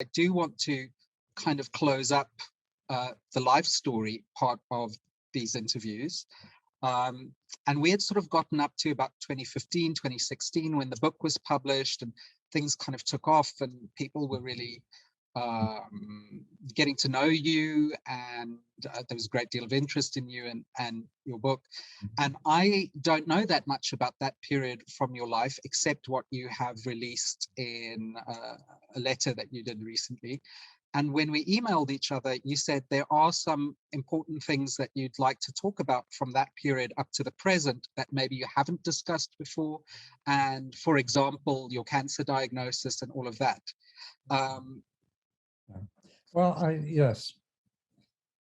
I do want to kind of close up the life story part of these interviews. And we had sort of gotten up to about 2015, 2016, when the book was published and things kind of took off and people were really getting to know you, and there was a great deal of interest in you and your book. And I don't know that much about that period from your life, except what you have released in a letter that you did recently. And when we emailed each other, you said there are some important things that you'd like to talk about from that period up to the present that maybe you haven't discussed before. And for example, your cancer diagnosis and all of that. Well, yes,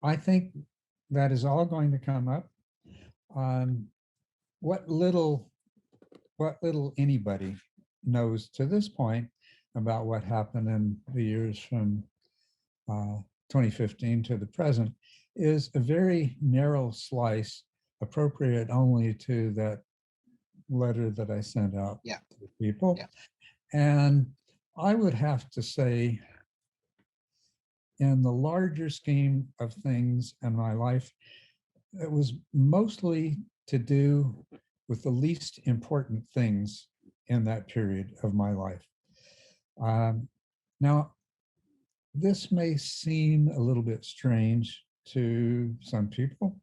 I think that is all going to come up. What little anybody knows to this point about what happened in the years from 2015 to the present is a very narrow slice, appropriate only to that letter that I sent out to people. Yeah. And I would have to say, in the larger scheme of things in my life, it was mostly to do with the least important things in that period of my life. Now, this may seem a little bit strange to some people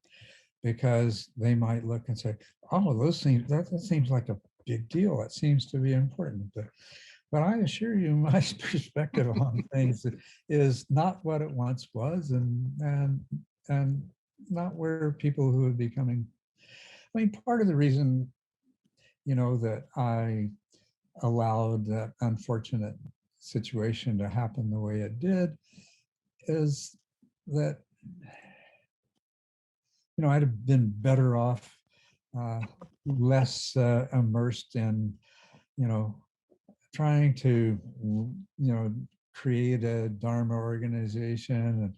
because they might look and say, "Oh, that seems like a big deal. That seems to be important." But I assure you, my perspective on things is not what it once was, and not where people who would be coming. I mean, part of the reason, that I allowed that unfortunate situation to happen the way it did is that, I'd have been better off, less immersed in, trying to, create a Dharma organization and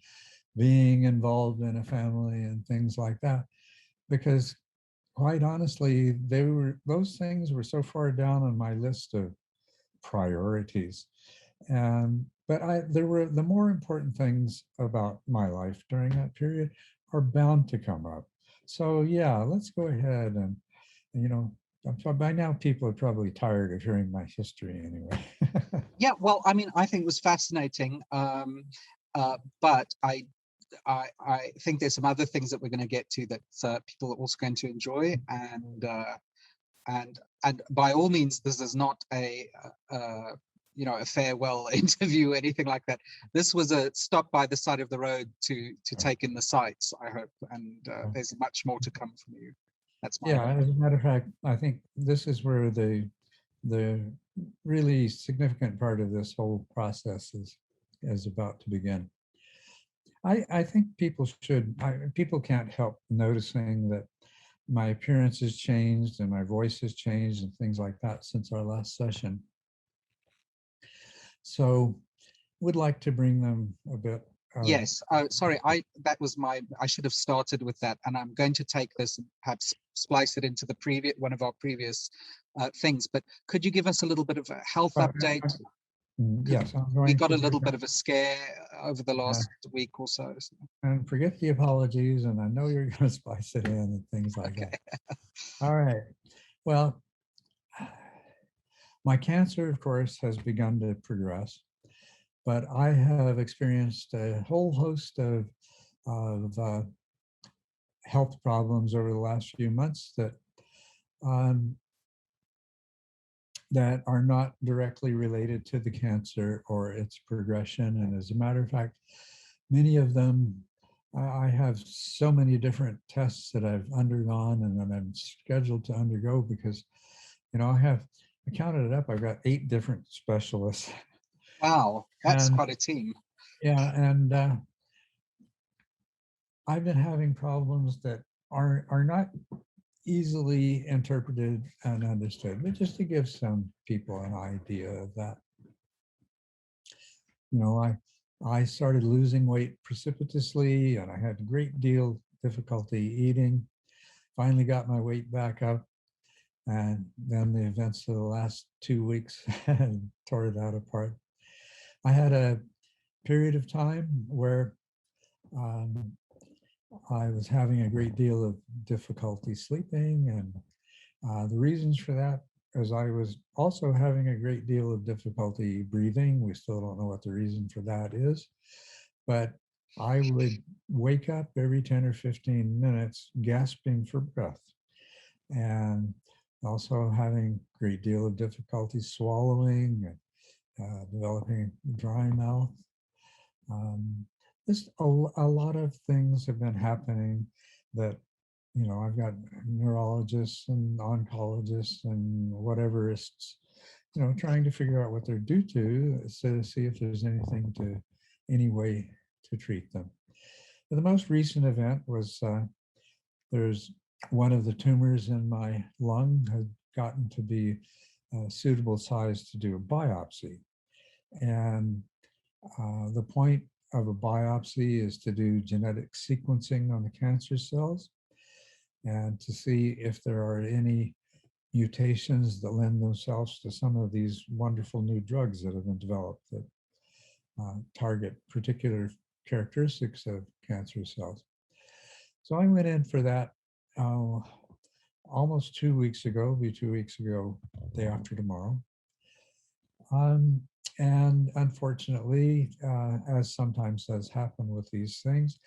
being involved in a family and things like that. Because quite honestly, those things were so far down on my list of priorities. But there were the more important things about my life during that period are bound to come up. So yeah, let's go ahead and, by now people are probably tired of hearing my history anyway. Yeah, well, I mean, I think it was fascinating, but I think there's some other things that we're going to get to that people are also going to enjoy, and by all means, this is not a farewell interview or anything like that. This was a stop by the side of the road to take in the sights, I hope, and there's much more to come from you. That's my hope. As a matter of fact, I think this is where the really significant part of this whole process is about to begin. I think people can't help noticing that my appearance has changed and my voice has changed and things like that since our last session. So would like to bring them a bit. Yes, sorry, I should have started with that, and I'm going to take this and perhaps splice it into the one of our previous things. But could you give us a little bit of a health update? Yes, we got a little bit of a scare over the last week or so. And forget the apologies, and I know you're going to splice it in and things like that. All right. Well, my cancer, of course, has begun to progress, but I have experienced a whole host of health problems over the last few months that are not directly related to the cancer or its progression. And as a matter of fact, many of them, I have so many different tests that I've undergone and that I'm scheduled to undergo because, I counted it up. I've got 8 different specialists. Wow, that's quite a team. Yeah, and I've been having problems that are not easily interpreted and understood, but just to give some people an idea of that. I started losing weight precipitously, and I had a great deal of difficulty eating. Finally got my weight back up, and then the events of the last 2 weeks tore that apart. I had a period of time where um, I was having a great deal of difficulty sleeping, and the reasons for that is I was also having a great deal of difficulty breathing. We still don't know what the reason for that is, but I would wake up every 10 or 15 minutes gasping for breath, and also having a great deal of difficulty swallowing, developing dry mouth. Um, a lot of things have been happening that, I've got neurologists and oncologists and whateverists, trying to figure out what they're due to, so to see if there's any way to treat them. But the most recent event was there's one of the tumors in my lung had gotten to be a suitable size to do a biopsy. And the point of a biopsy is to do genetic sequencing on the cancer cells and to see if there are any mutations that lend themselves to some of these wonderful new drugs that have been developed that target particular characteristics of cancer cells. So I went in for that almost 2 weeks ago, it'll be 2 weeks ago, day after tomorrow. And unfortunately, as sometimes does happen with these things,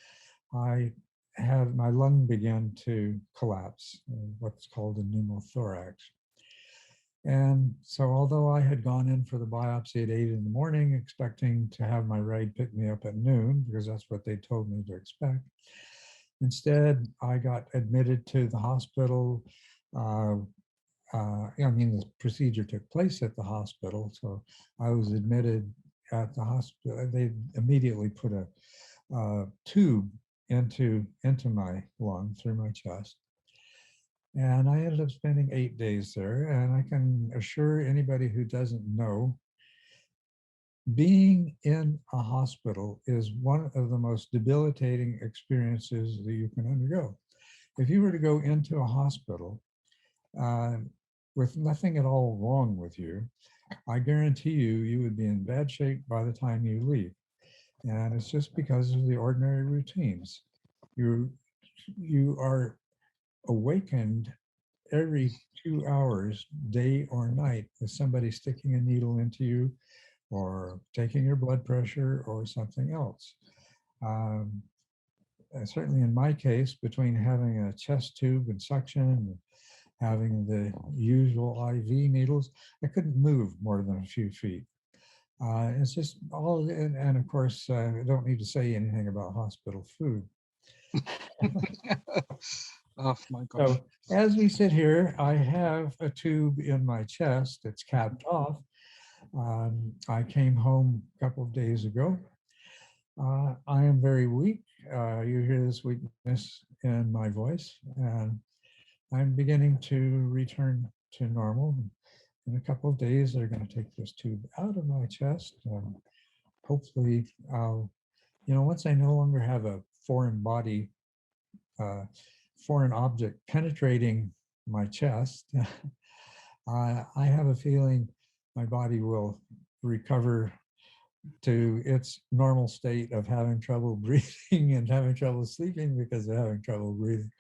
my lung began to collapse, what's called a pneumothorax. And so although I had gone in for the biopsy at 8 in the morning, expecting to have my ride pick me up at noon, because that's what they told me to expect, instead, I got admitted to the hospital. The procedure took place at the hospital, so I was admitted at the hospital. They immediately put a tube into my lung through my chest. And I ended up spending 8 days there. And I can assure anybody who doesn't know, being in a hospital is one of the most debilitating experiences that you can undergo. If you were to go into a hospital with nothing at all wrong with you, I guarantee you would be in bad shape by the time you leave. And it's just because of the ordinary routines. You are awakened every 2 hours, day or night, with somebody sticking a needle into you or taking your blood pressure or something else. Certainly in my case, between having a chest tube and suction and having the usual IV needles, I couldn't move more than a few feet. It's just all, and of course, I don't need to say anything about hospital food. Oh my gosh. So as we sit here, I have a tube in my chest that's capped off. I came home a couple of days ago. I am very weak. You hear this weakness in my voice, and I'm beginning to return to normal. In a couple of days, they're going to take this tube out of my chest. Hopefully, once I no longer have a foreign body, foreign object penetrating my chest, I have a feeling my body will recover to its normal state of having trouble breathing and having trouble sleeping because of having trouble breathing.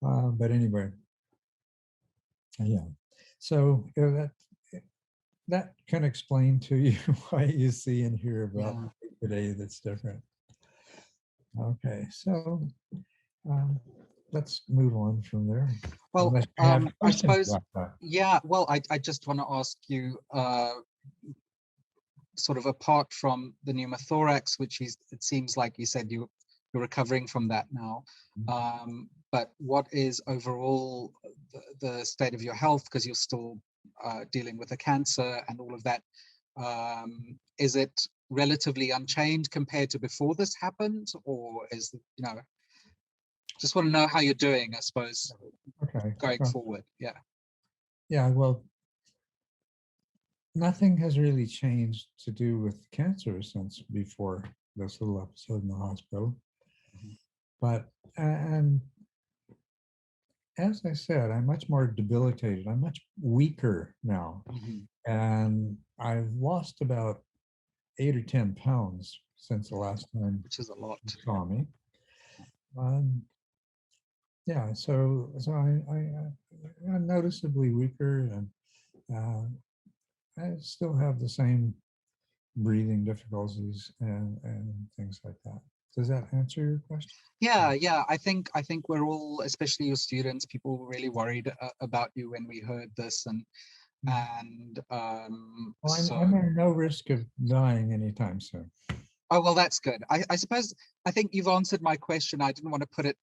But anyway, yeah. So that can explain to you why you see and hear about today that's different. Okay, so let's move on from there. Well, I suppose, well, I just want to ask you, sort of apart from the pneumothorax, which it seems like you said you're recovering from that now, but what is overall the state of your health, because you're still dealing with a cancer and all of that? Is it relatively unchanged compared to before this happened, or is just want to know how you're doing, I suppose, going forward? Yeah, well, nothing has really changed to do with cancer since before this little episode in the hospital. But, and as I said, I'm much more debilitated. I'm much weaker now. And I've lost about 8 or 10 pounds since the last time which is a lot. you saw me. Yeah, I'm noticeably weaker, and I still have the same breathing difficulties and things like that. Does that answer your question? Yeah. I think we're all, especially your students, people were really worried about you when we heard this, and well, so. I'm at no risk of dying anytime soon. Oh, well, that's good. I suppose I think you've answered my question. I didn't want to put it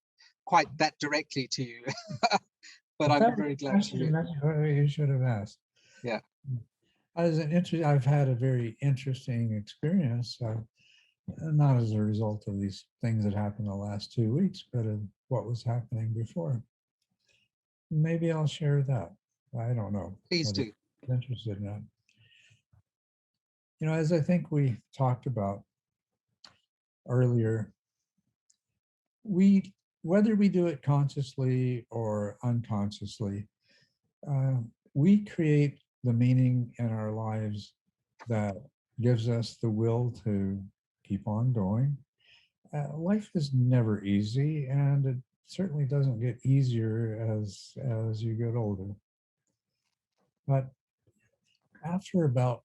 quite that directly to you, but I'm very glad to hear. That's what you should have asked. Yeah. I've had a very interesting experience, not as a result of these things that happened the last 2 weeks, but of what was happening before. Maybe I'll share that. I don't know. Please do. I'm interested in that. You know, as I think we talked about earlier, whether we do it consciously or unconsciously, we create the meaning in our lives that gives us the will to keep on going. Life is never easy, and it certainly doesn't get easier as you get older. But after about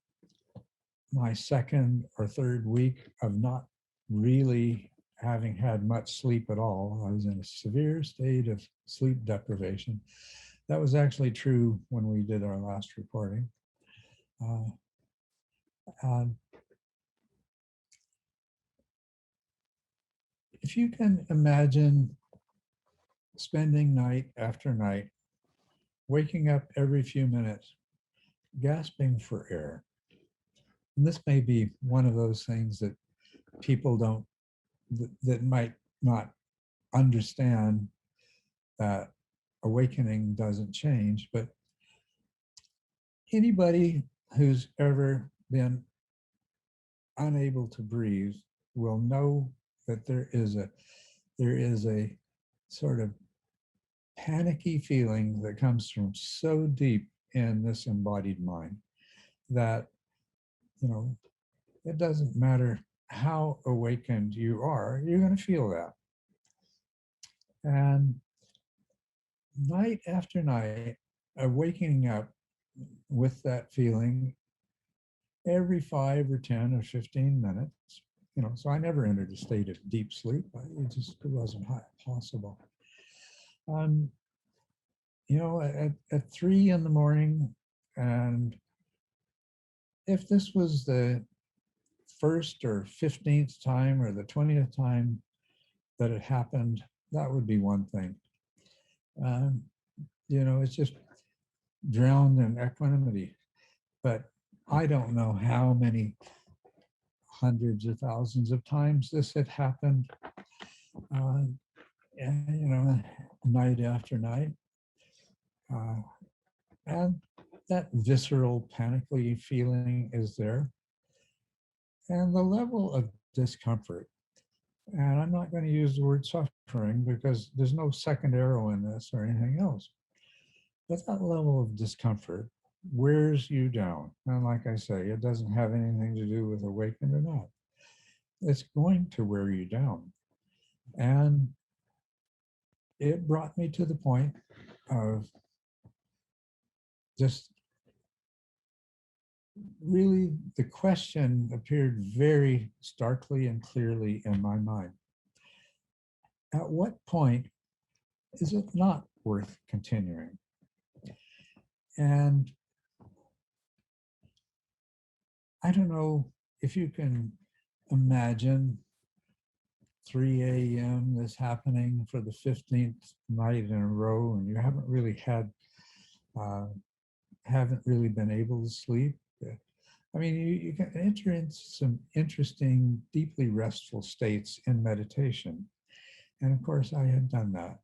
my second or third week of not really having had much sleep at all, I was in a severe state of sleep deprivation. That was actually true when we did our last recording. If you can imagine spending night after night, waking up every few minutes, gasping for air. And this may be one of those things that people that might not understand, that awakening doesn't change, but anybody who's ever been unable to breathe will know that there is a sort of panicky feeling that comes from so deep in this embodied mind that, you know, it doesn't matter how awakened you are, you're going to feel that. And night after night, waking up with that feeling every 5 or 10 or 15 minutes, you know, so I never entered a state of deep sleep. It wasn't possible. You know, at 3 in the morning, and if this was the first or 15th time or the 20th time that it happened, that would be one thing. You know, it's just drowned in equanimity. But I don't know how many hundreds of thousands of times this had happened, you know, night after night. And that visceral, panicky feeling is there. And the level of discomfort, and I'm not going to use the word suffering because there's no second arrow in this or anything else, but that level of discomfort wears you down. And like I say, it doesn't have anything to do with awakened or not. It's going to wear you down. And it brought me to the point of just really, the question appeared very starkly and clearly in my mind. At what point is it not worth continuing? And I don't know if you can imagine 3 a.m. this happening for the 15th night in a row, and you haven't really been able to sleep. I mean, you can enter into some interesting, deeply restful states in meditation. And of course, I had done that.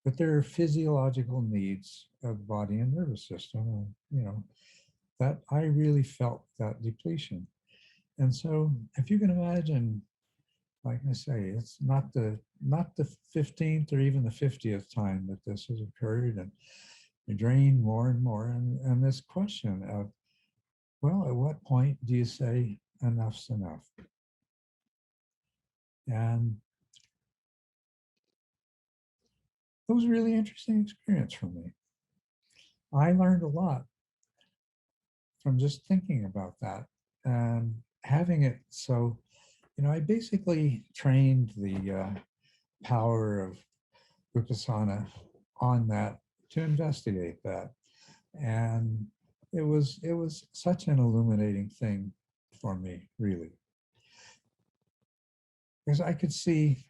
But there are physiological needs of body and nervous system, and, you know, that I really felt that depletion. And so if you can imagine, like I say, it's not the 15th or even the 50th time that this has occurred, and you drain more and more. And this question of, well, at what point do you say enough's enough? And it was a really interesting experience for me. I learned a lot from just thinking about that and having it. So, I basically trained the power of Vipassana on that to investigate that. And it was such an illuminating thing for me, really. Because I could see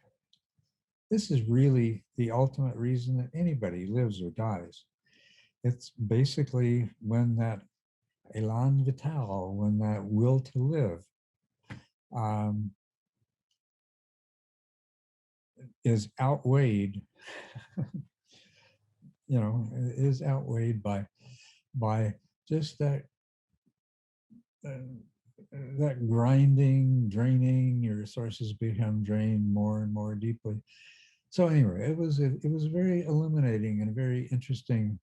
this is really the ultimate reason that anybody lives or dies. It's basically when that élan vital, when that will to live um, is outweighed, is outweighed by just uh, that grinding, draining. Your resources become drained more and more deeply. So anyway, it was very illuminating and a very interesting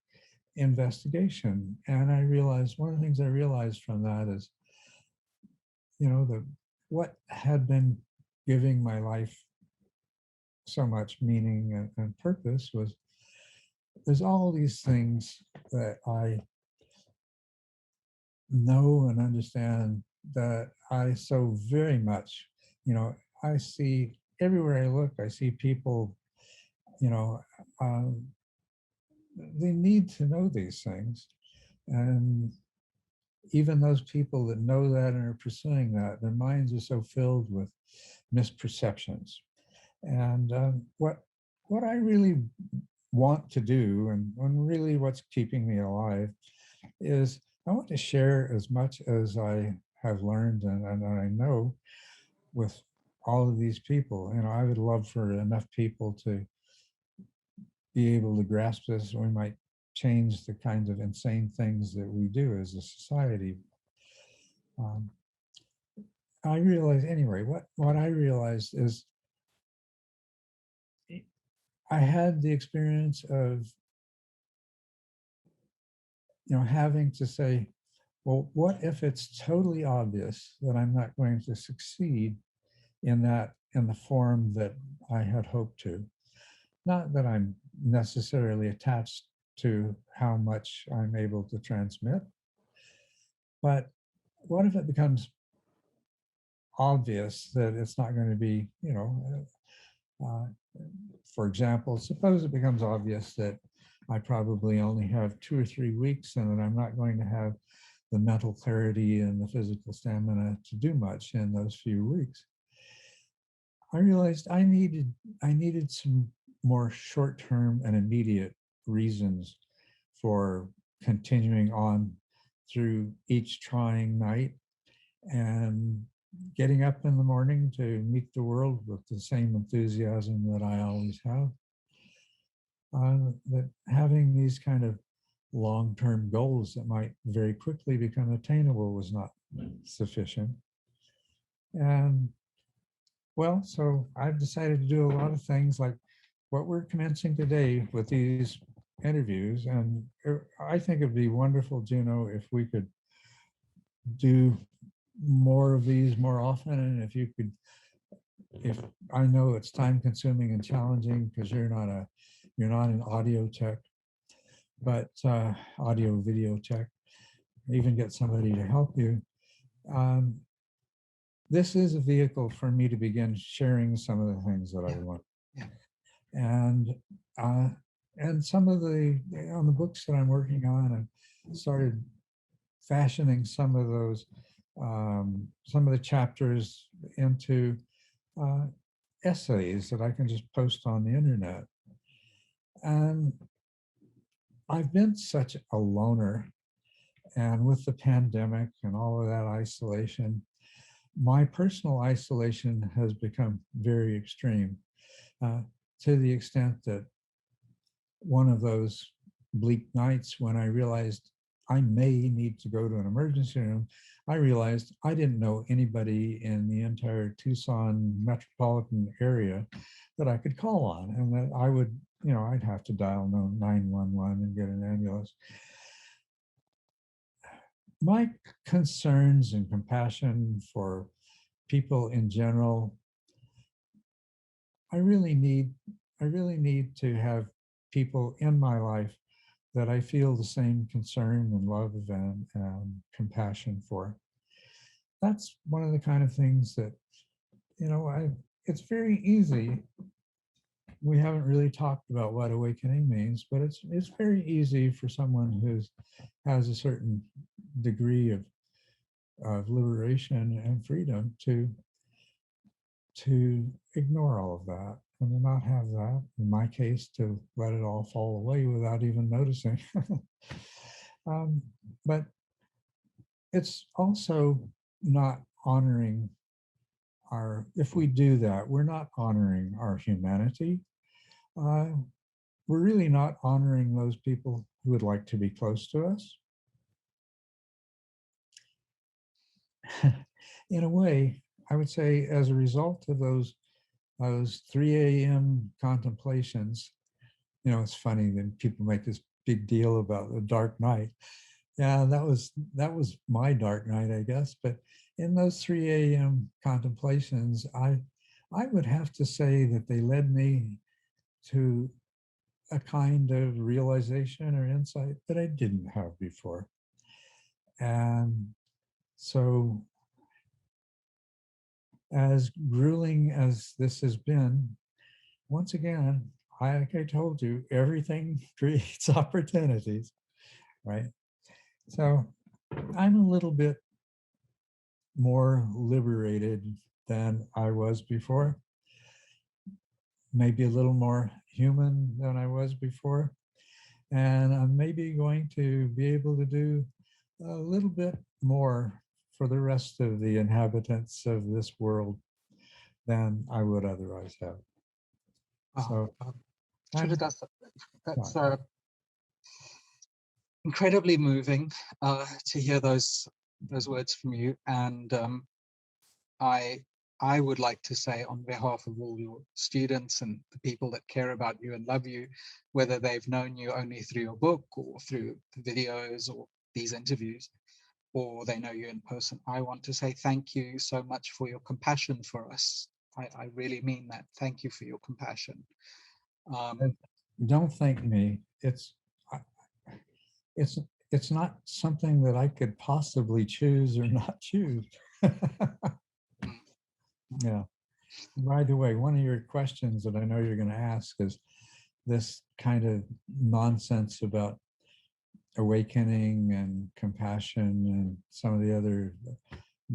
investigation. And I realized one of the things I realized from that is, the what had been giving my life so much meaning and purpose was there's all these things that I know and understand that I so very much, I see everywhere I look, I see people, you know, um, they need to know these things. And even those people that know that and are pursuing that, their minds are so filled with misperceptions. And what I really want to do, and really what's keeping me alive, is I want to share as much as I have learned and I know with all of these people. I would love for enough people to be able to grasp this. We might change the kinds of insane things that we do as a society. Um, I realize anyway, what I realized is I had the experience of, having to say, well, what if it's totally obvious that I'm not going to succeed in the form that I had hoped to? Not that I'm necessarily attached to how much I'm able to transmit, but what if it becomes obvious that it's not going to be, uh, for example, suppose it becomes obvious that I probably only have 2 or 3 weeks and that I'm not going to have the mental clarity and the physical stamina to do much in those few weeks. I realized I needed some more short-term and immediate reasons for continuing on through each trying night and getting up in the morning to meet the world with the same enthusiasm that I always have. That having these kind of long-term goals that might very quickly become attainable was not sufficient. And well, so I've decided to do a lot of things like what we're commencing today with these interviews. And I think it'd be wonderful, Juno, if we could do more of these more often. And if I know it's time consuming and challenging because you're not an audio tech, but audio video tech, even get somebody to help you. Um, this is a vehicle for me to begin sharing some of the things that I want. Yeah. And uh, and some of the on the books that I'm working on, I started fashioning some of those some of the chapters into uh, essays that I can just post on the internet. And I've been such a loner, and with the pandemic and all of that isolation, my personal isolation has become very extreme, uh, to the extent that one of those bleak nights when I realized I may need to go to an emergency room, I realized I didn't know anybody in the entire Tucson metropolitan area that I could call on, and that I would, I'd have to dial 911 and get an ambulance. My concerns and compassion for people in general I really need to have people in my life that I feel the same concern and love and compassion for. That's one of the kind of things that, it's very easy. We haven't really talked about what awakening means, but it's very easy for someone who has a certain degree of liberation and freedom to ignore all of that and to not have that. In my case, to let it all fall away without even noticing. But it's also not honoring if we do that, we're not honoring our humanity. Uh, we're really not honoring those people who would like to be close to us. In a way, I would say, as a result of those 3 a.m. contemplations, it's funny that people make this big deal about the dark night. Yeah, that was my dark night, I guess. But in those 3 a.m. contemplations, I would have to say that they led me to a kind of realization or insight that I didn't have before. And so, as grueling as this has been, once again, like I told you, everything creates opportunities, right? So I'm a little bit more liberated than I was before, maybe a little more human than I was before. And I'm maybe going to be able to do a little bit more for the rest of the inhabitants of this world than I would otherwise have. So Culadasa, that's incredibly moving to hear those words from you. And I would like to say, on behalf of all your students and the people that care about you and love you, whether they've known you only through your book or through the videos or these interviews, or they know you in person, I want to say thank you so much for your compassion for us. I really mean that. Thank you for your compassion. Don't thank me. It's not something that I could possibly choose or not choose. Yeah. By the way, one of your questions that I know you're going to ask is this kind of nonsense about awakening and compassion and some of the other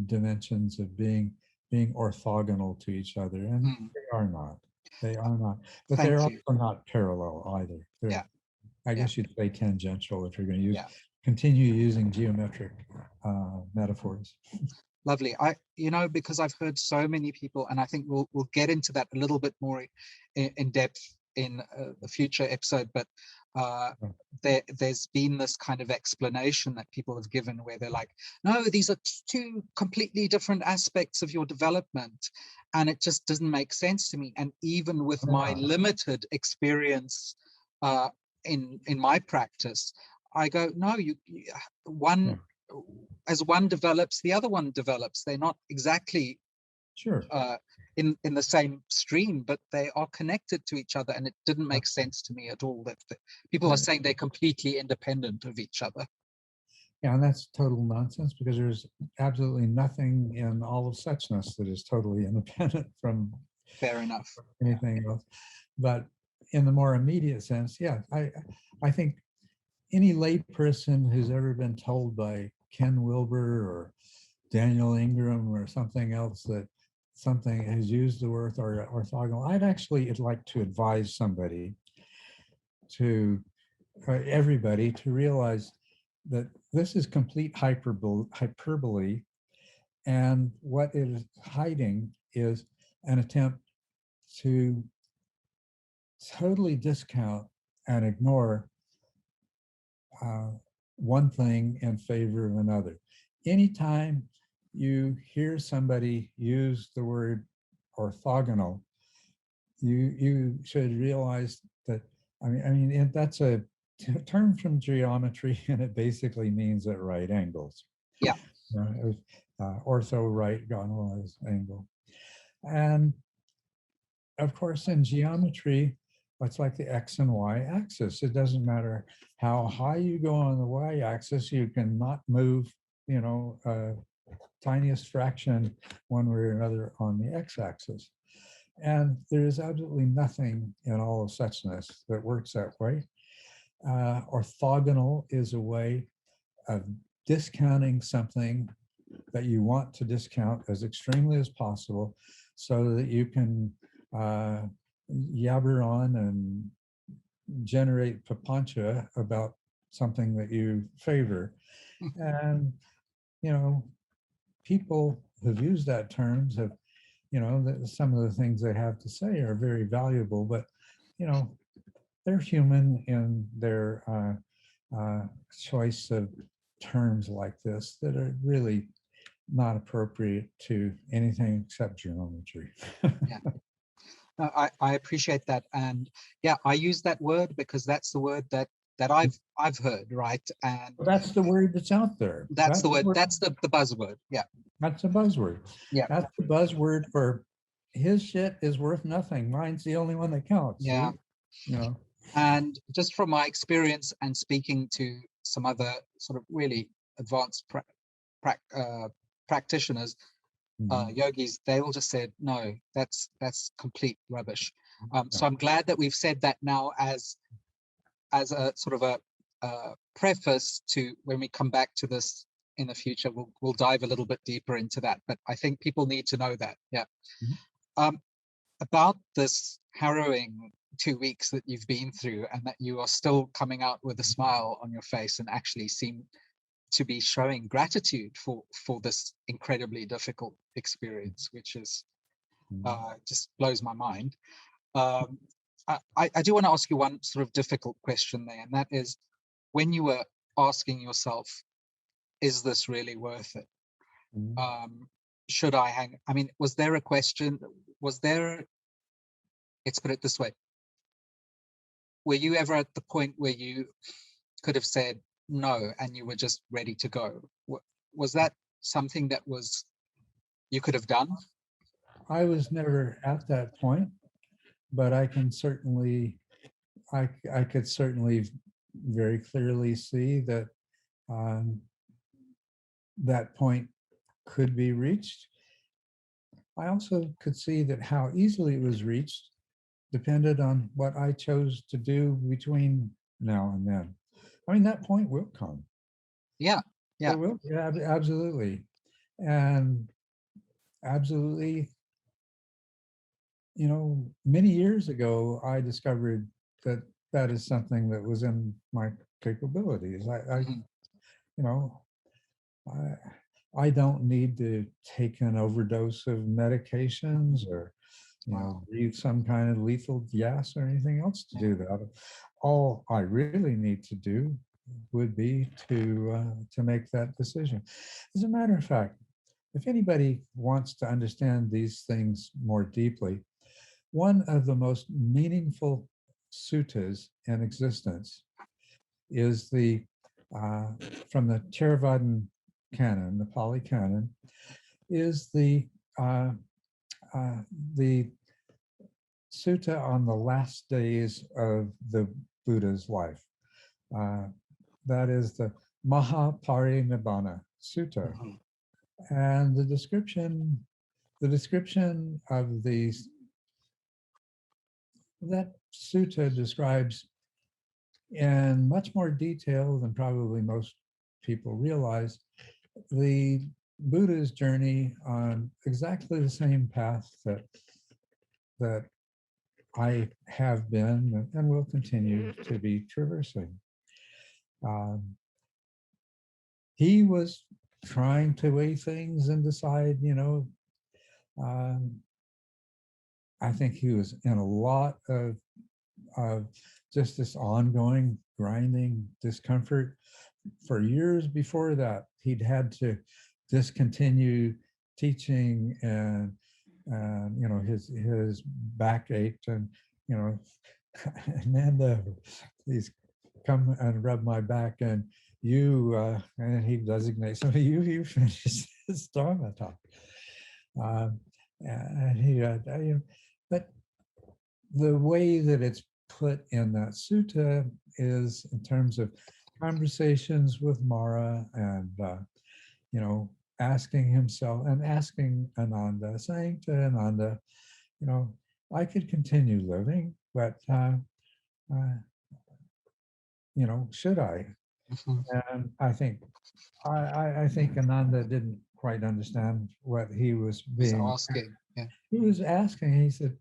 dimensions of being orthogonal to each other, and they are not. They are not. But they're also not parallel either. They're, I guess you'd say tangential if you're going to continue using geometric metaphors. Lovely. Because I've heard so many people, and I think we'll get into that a little bit more in depth in a future episode, but there's been this kind of explanation that people have given where they're like, no, these are two completely different aspects of your development, and it just doesn't make sense to me. And even with my limited experience in my practice, I go, no, as one develops, the other one develops. They're not exactly in the same stream, but they are connected to each other. And it didn't make sense to me at all that people are saying they're completely independent of each other. Yeah, and that's total nonsense, because there's absolutely nothing in all of suchness that is totally independent from fair enough anything else. But in the more immediate sense, I think any lay person who's ever been told by Ken Wilber or Daniel Ingram or something else that something has used the word orthogonal, I'd like to advise somebody everybody to realize that this is complete hyperbole, and what it is hiding is an attempt to totally discount and ignore one thing in favor of another. Anytime you hear somebody use the word orthogonal, you should realize that, that's a term from geometry, and it basically means at right angles. Yeah. Ortho, right, gonal is angle. And of course, in geometry, it's like the X and Y axis. It doesn't matter how high you go on the Y axis, you cannot move, tiniest fraction one way or another on the X axis. And there is absolutely nothing in all of suchness that works that way. Orthogonal is a way of discounting something that you want to discount as extremely as possible so that you can yabber on and generate papancha about something that you favor. And, people who've used that terms have, some of the things they have to say are very valuable, but, they're human in their choice of terms like this that are really not appropriate to anything except geometry. Yeah. No, I appreciate that. And yeah, I use that word because that's the word that I've heard, right? And Well, that's the word that's out there. that's the word, that's the buzzword. Yeah. That's a buzzword. Yeah. That's the buzzword for his shit is worth nothing. Mine's the only one that counts. Yeah. See? And just from my experience and speaking to some other sort of really advanced practitioners, yogis, they all just said, no, that's complete rubbish. So I'm glad that we've said that now as a sort of a preface to when we come back to this in the future, we'll dive a little bit deeper into that. But I think people need to know that. Yeah. About this harrowing 2 weeks that you've been through, and that you are still coming out with a smile on your face and actually seem to be showing gratitude for this incredibly difficult experience, which is just blows my mind. I do want to ask you one sort of difficult question there, and that is, when you were asking yourself, is this really worth it? Should I hang? I mean, was there a question? Was there, let's put it this way, were you ever at the point where you could have said no and you were just ready to go? Was that something that you could have done? I was never at that point, but I could certainly very clearly see that that point could be reached. I also could see that how easily it was reached depended on what I chose to do between now and then. I mean, that point will come. Yeah. It will. Yeah, absolutely. And absolutely, many years ago, I discovered that is something that was in my capabilities. I don't need to take an overdose of medications or, breathe some kind of lethal gas or anything else to do that. All I really need to do would be to make that decision. As a matter of fact, if anybody wants to understand these things more deeply, one of the most meaningful suttas in existence is from the Theravadin canon, the Pali canon, is the sutta on the last days of the Buddha's life. That is the Mahaparinibbana Sutta. And the description of that sutta describes in much more detail than probably most people realize the Buddha's journey on exactly the same path that I have been and will continue to be traversing. He was trying to weigh things and decide, I think he was in a lot of just this ongoing grinding discomfort. For years before that, he'd had to discontinue teaching, and his back ached, and Amanda, please come and rub my back, and and he designates some of you finish his Dharma talk. And he, but the way that it's put in that sutta is in terms of conversations with Mara and, asking himself and asking Ananda, saying to Ananda, you know, I could continue living, but, should I? Mhm. And I think Ananda didn't quite understand what he was He's being. asking. Yeah. He was asking. He said,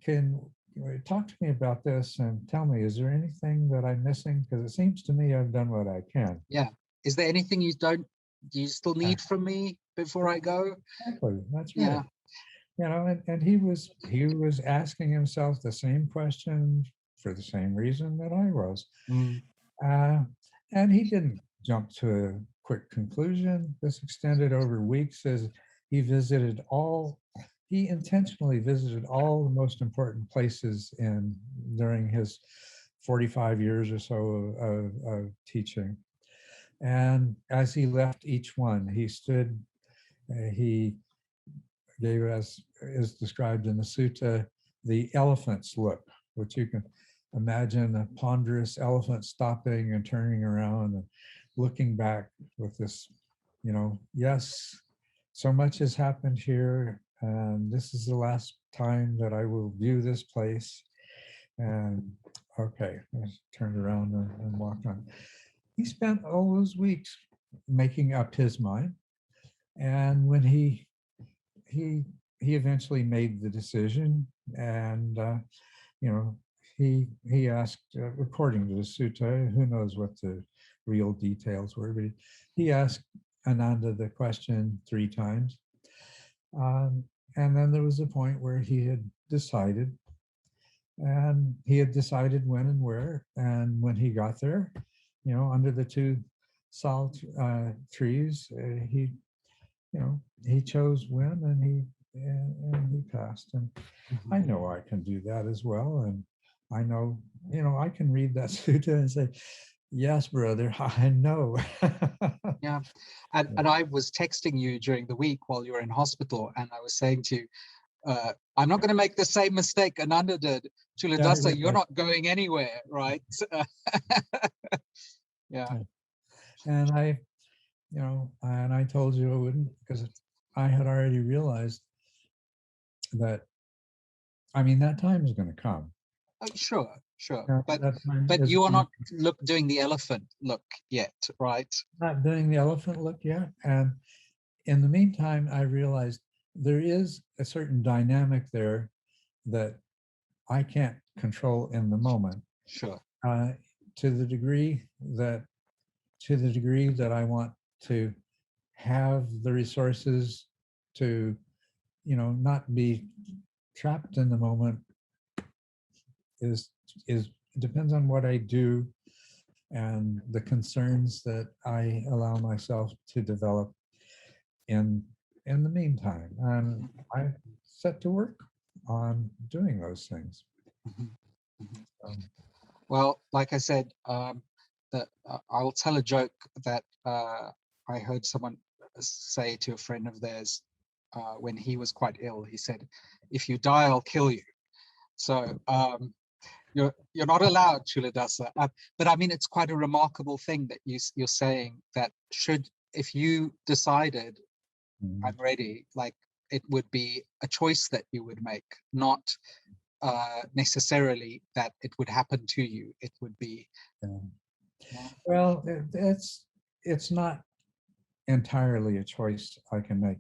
"Can you talk to me about this and tell me, is there anything that I'm missing? Because it seems to me I've done what I can." Yeah. Is there anything you still need from me before I go? Exactly. That's right. Yeah. And he was asking himself the same question for the same reason that I was. Mm. Uh, and he didn't jump to a quick conclusion. This extended over weeks as he intentionally visited all the most important places during his 45 years or so of teaching. And as he left each one, he gave us, is described in the sutta, the elephant's look, which you can imagine a ponderous elephant stopping and turning around and looking back with this, yes, so much has happened here, and this is the last time that I will view this place. And okay, I turned around and walked on. He spent all those weeks making up his mind. And when he he eventually made the decision, and you know he asked, according to the sutta, who knows what the real details were, but he asked Ananda the question 3 times, um, and then there was a point where he had decided when and where, and when he got there, under the 2 salt trees, he chose when, and he passed. And I Mhm. know I can do that as well. And I know, I can read that sutta and say, yes, brother, I know. Yeah. And I was texting you during the week while you were in hospital, and I was saying to you, I'm not going to make the same mistake Ananda did. Yeah, Culadasa, you're not going anywhere, right? Yeah. and I told you I wouldn't, because I had already realized that, that time is going to come. Oh, sure, sure. That time But is you are going. not doing the elephant look yet, right? Not doing the elephant look yet. And in the meantime, I realized there is a certain dynamic there that I can't control in the moment. Sure. Uh, to the degree that I want to have the resources to, not be trapped in the moment, is depends on what I do and the concerns that I allow myself to develop in the meantime. And I set to work on doing those things. Mhm, mhm. Um, Well, like I said, that I'll tell a joke that I heard someone say to a friend of theirs when he was quite ill. He said, "If you die, I'll kill you." So you're not allowed, Chuladasa. But I mean, it's quite a remarkable thing that you're saying that if you decided mm, I'm ready, like it would be a choice that you would make, not necessarily that it would happen to you. It would be, yeah. yeah. Well, it's not entirely a choice I can make.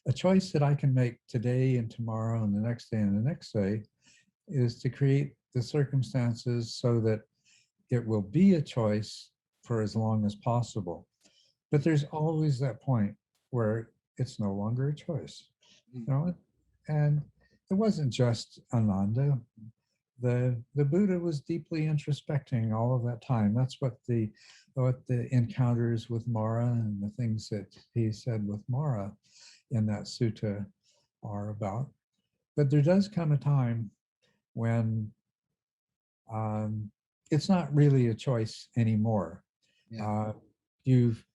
A choice that I can make today and tomorrow and the next day and the next day is to create the circumstances so that it will be a choice for as long as possible. But there's always that point where it's no longer a choice, Mm. you know. And it wasn't just Ananda. The Buddha was deeply introspecting all of that time. That's what the encounters with Mara and the things that he said with Mara in that sutta are about. But there does come a time when it's not really a choice anymore. Yeah. Uh, you've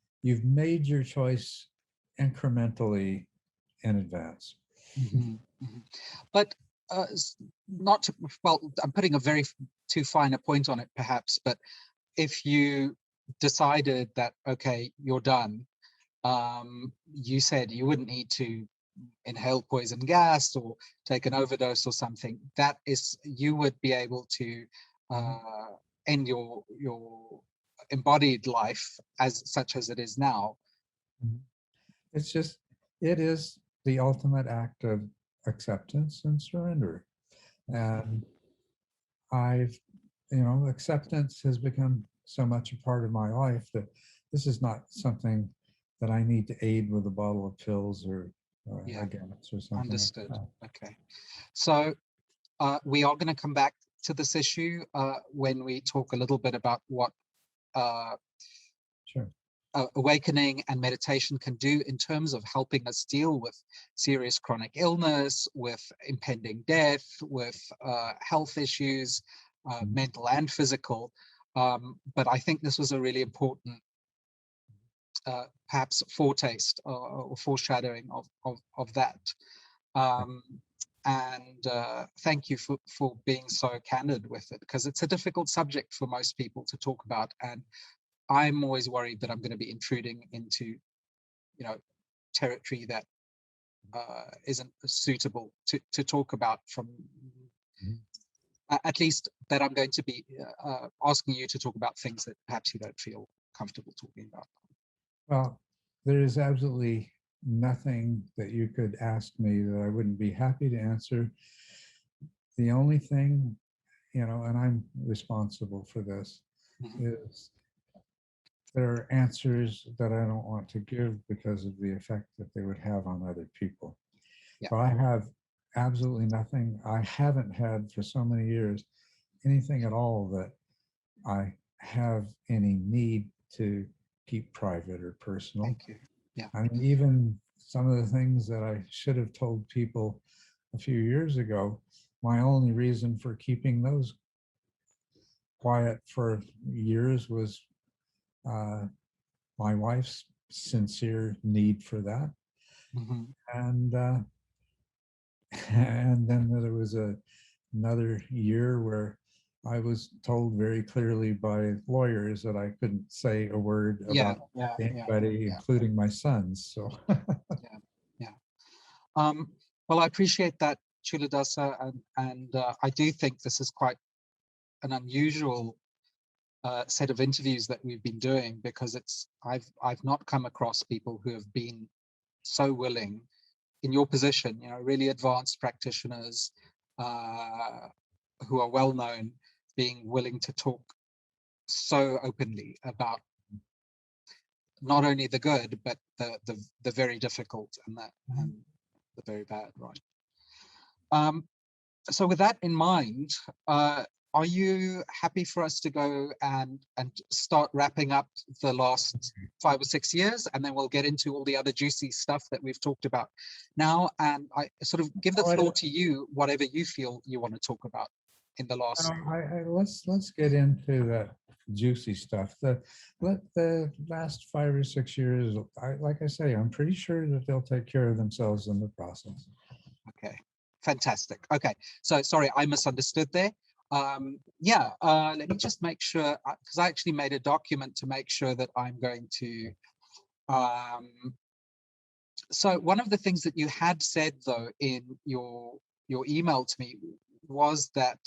made your choice incrementally in advance. Mhm, mhm. But not to, well, I'm putting a very too fine a point on it perhaps, but if you decided that, okay, you're done, you said you wouldn't need to inhale poison gas or take an overdose or something, that is, you would be able to end your embodied life as such as it is now. It's just, it is the ultimate act of acceptance and surrender. And I've, acceptance has become so much a part of my life that this is not something that I need to aid with a bottle of pills or against or something. Understood. Like that. Okay. So we are going to come back to this issue when we talk a little bit about what Sure. Awakening and meditation can do in terms of helping us deal with serious chronic illness, with impending death, with health issues, mental and physical. But I think this was a really important perhaps foretaste or foreshadowing of that. And thank you for being so candid with it, because it's a difficult subject for most people to talk about. And I'm always worried that I'm going to be intruding into, territory that isn't suitable to talk about from, at least that I'm going to be asking you to talk about things that perhaps you don't feel comfortable talking about. Well, there is absolutely nothing that you could ask me that I wouldn't be happy to answer. The only thing, and I'm responsible for this, is there are answers that I don't want to give because of the effect that they would have on other people. Yeah. But I have absolutely nothing. I haven't had for so many years anything at all that I have any need to keep private or personal. Thank you. Yeah. I mean, even some of the things that I should have told people a few years ago, my only reason for keeping those quiet for years was my wife's sincere need for that. And and then there was another year where I was told very clearly by lawyers that I couldn't say a word about anybody, including my sons. So well, I appreciate that, Culadasa, and I do think this is quite an unusual set of interviews that we've been doing, because I've not come across people who have been so willing in your position, really advanced practitioners who are well known, being willing to talk so openly about not only the good, but the very difficult and the very bad, right? So with that in mind, are you happy for us to go and start wrapping up the last 5 or 6 years, and then we'll get into all the other juicy stuff that we've talked about now? And I sort of give the floor to you, whatever you feel you want to talk about in the last. Let's get into that juicy stuff. The last 5 or 6 years, like I say, I'm pretty sure that they'll take care of themselves in the process. Okay, fantastic. Okay, so sorry, I misunderstood there. Let me just make sure, because I actually made a document to make sure that I'm going to. So one of the things that you had said, though, in your email to me was that.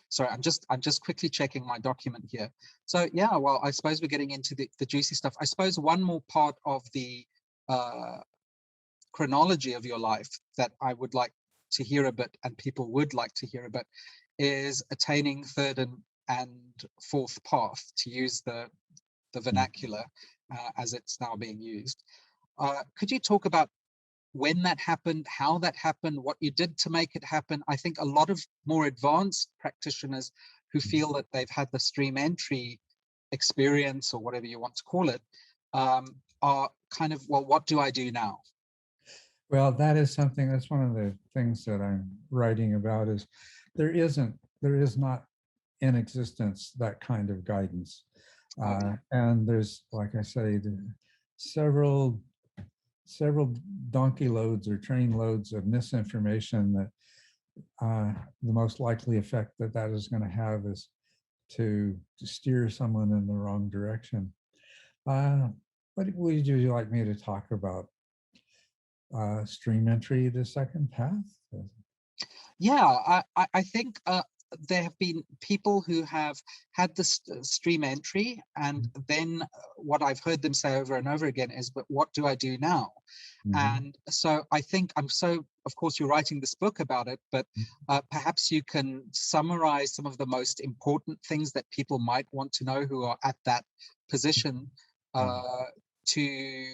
Sorry, I'm just quickly checking my document here. So yeah, well, I suppose we're getting into the juicy stuff. I suppose one more part of the chronology of your life that I would like to hear a bit, and people would like to hear a bit, is attaining third and fourth path, to use the vernacular as it's now being used. Could you talk about when that happened, how that happened, what you did to make it happen? I think a lot of more advanced practitioners who feel that they've had the stream entry experience, or whatever you want to call it, are kind of, well, what do I do now? Well, that's one of the things that I'm writing about, is there is not in existence that kind of guidance. And there's, like I say, several several donkey loads or train loads of misinformation that the most likely effect that that is going to have is to steer someone in the wrong direction. What would you like me to talk about? Stream entry to second path? Yeah, I think there have been people who have had this stream entry, and then what I've heard them say over and over again is, but what do I do now? And so I think of course, you're writing this book about it, but perhaps you can summarize some of the most important things that people might want to know who are at that position to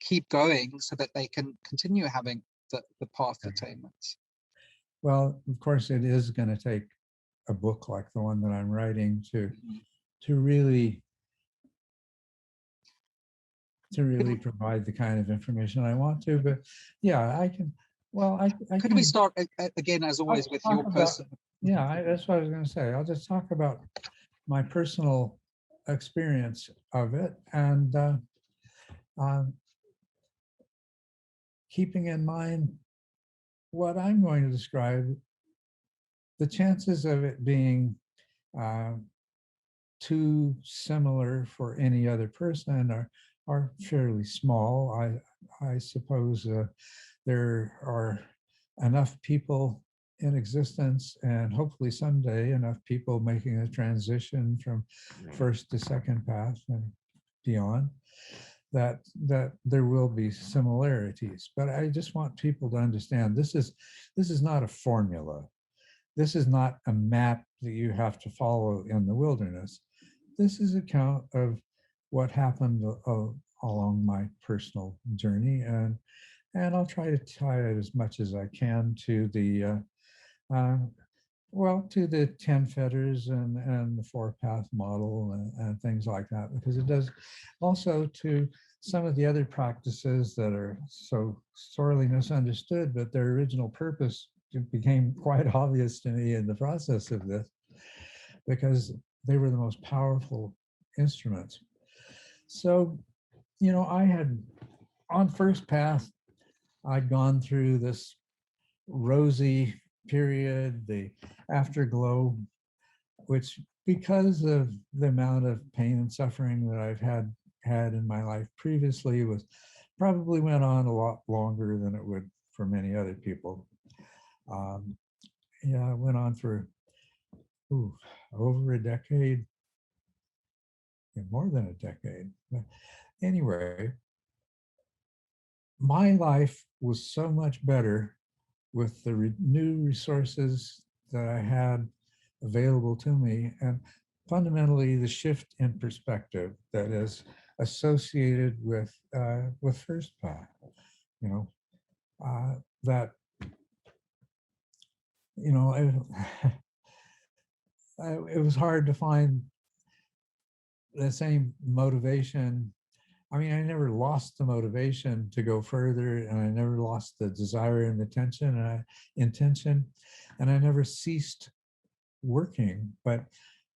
keep going so that they can continue having the path attainment. Well, of course, it is going to take a book like the one that I'm writing to really provide the kind of information I want to. But yeah, I can. Well, I could can, we start again, as always, with your person? Yeah, that's what I was going to say. I'll just talk about my personal experience of it, and keeping in mind what I'm going to describe. The chances of it being too similar for any other person are fairly small. I suppose there are enough people in existence, and hopefully someday enough people making a transition from first to second path and beyond, that there will be similarities. But I just want people to understand this is not a formula. This is not a map that you have to follow in the wilderness. This is an account of what happened along my personal journey, and I'll try to tie it as much as I can to the to the 10 fetters and the 4-path model and things like that, because it does also to some of the other practices that are so sorely misunderstood, but their original purpose became quite obvious to me in the process of this, because they were the most powerful instruments. So, I had, on first path, I'd gone through this rosy period, the afterglow, which, because of the amount of pain and suffering that I've had in my life previously, was probably went on a lot longer than it would for many other people. It went on for over a decade, more than a decade. But anyway, my life was so much better with the new resources that I had available to me, and fundamentally the shift in perspective that is associated with first path. That it was hard to find the same motivation. I mean, I never lost the motivation to go further, and I never lost the desire and the intention, and I never ceased working. But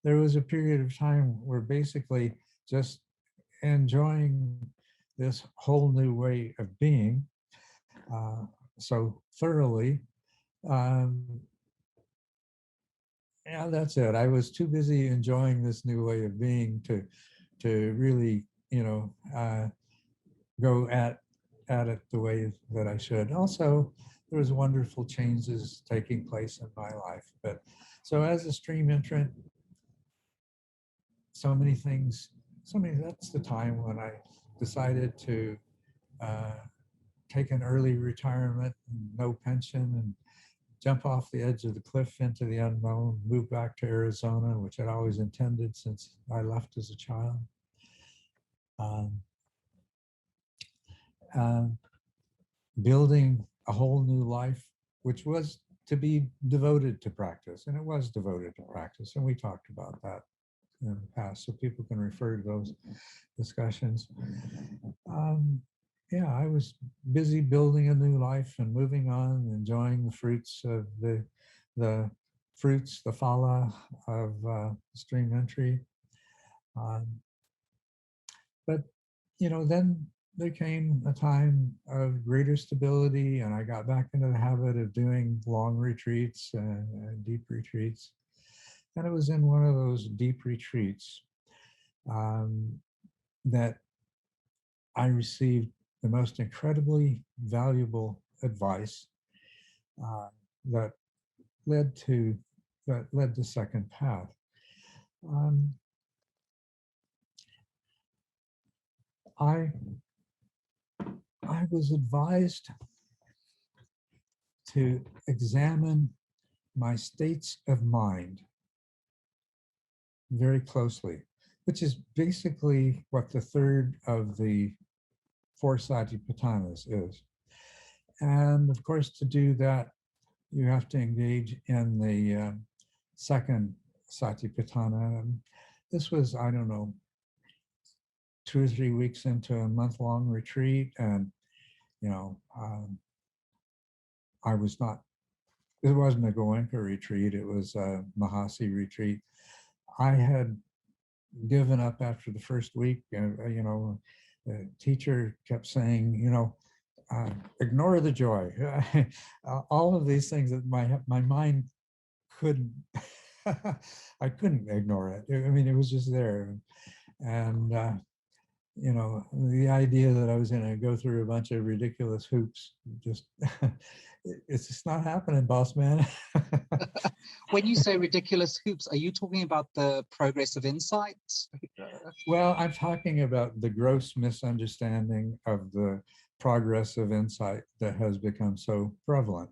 there was a period of time where basically just enjoying this whole new way of being so thoroughly. Yeah, that's it. I was too busy enjoying this new way of being to really, go at it the way that I should. Also, there was wonderful changes taking place in my life. But so as a stream entrant, that's the time when I decided to take an early retirement, no pension, and jump off the edge of the cliff into the unknown, move back to Arizona, which I'd always intended since I left as a child. Building a whole new life, which was to be devoted to practice, and it was devoted to practice, and we talked about that in the past, so people can refer to those discussions. I was busy building a new life and moving on, enjoying the fruits of the phala of stream entry. But then there came a time of greater stability, and I got back into the habit of doing long retreats and deep retreats. And it was in one of those deep retreats um, that I received the most incredibly valuable advice uh, that led to second path. Um, I I was advised to examine my states of mind very closely, which is basically what the third of the four satipatthanas is. And of course, to do that, you have to engage in the second satipatthana. This was, I don't know, 2 or 3 weeks into a month-long retreat, and you know, I was not. It wasn't a Goenka retreat; it was a Mahasi retreat. I had given up after the first week. The teacher kept saying, ignore the joy. All of these things that my mind couldn't. I couldn't ignore it. I mean, it was just there, and the idea that I was going to go through a bunch of ridiculous hoops, just it's just not happening, boss man. When you say ridiculous hoops, are you talking about the progress of insight? Well, I'm talking about the gross misunderstanding of the progress of insight that has become so prevalent,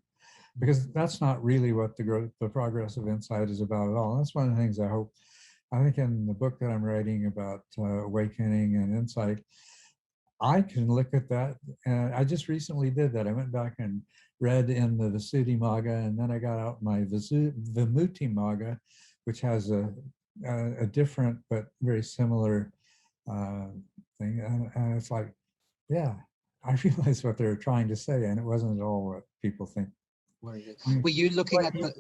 because that's not really what the progress of insight is about at all. That's one of the things I think in the book that I'm writing about awakening and insight, I can look at that. And I just recently did that. I went back and read in the Visuddhimagga, and then I got out my Vimuttimagga, which has a different but very similar thing. And it's like, yeah, I realized what they were trying to say, and it wasn't at all what people think. Were you looking at the?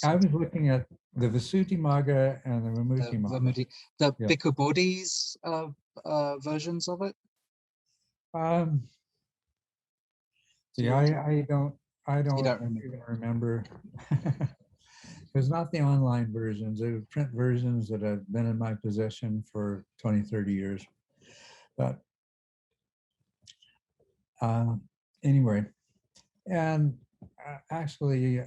I was looking at the Visuddhimagga and the Vimuttimagga. The Bhikkhu Bodhi's versions of it. See, I don't even remember. There's not the online versions. There are print versions that have been in my possession for 20, 30 years. But anyway, and actually,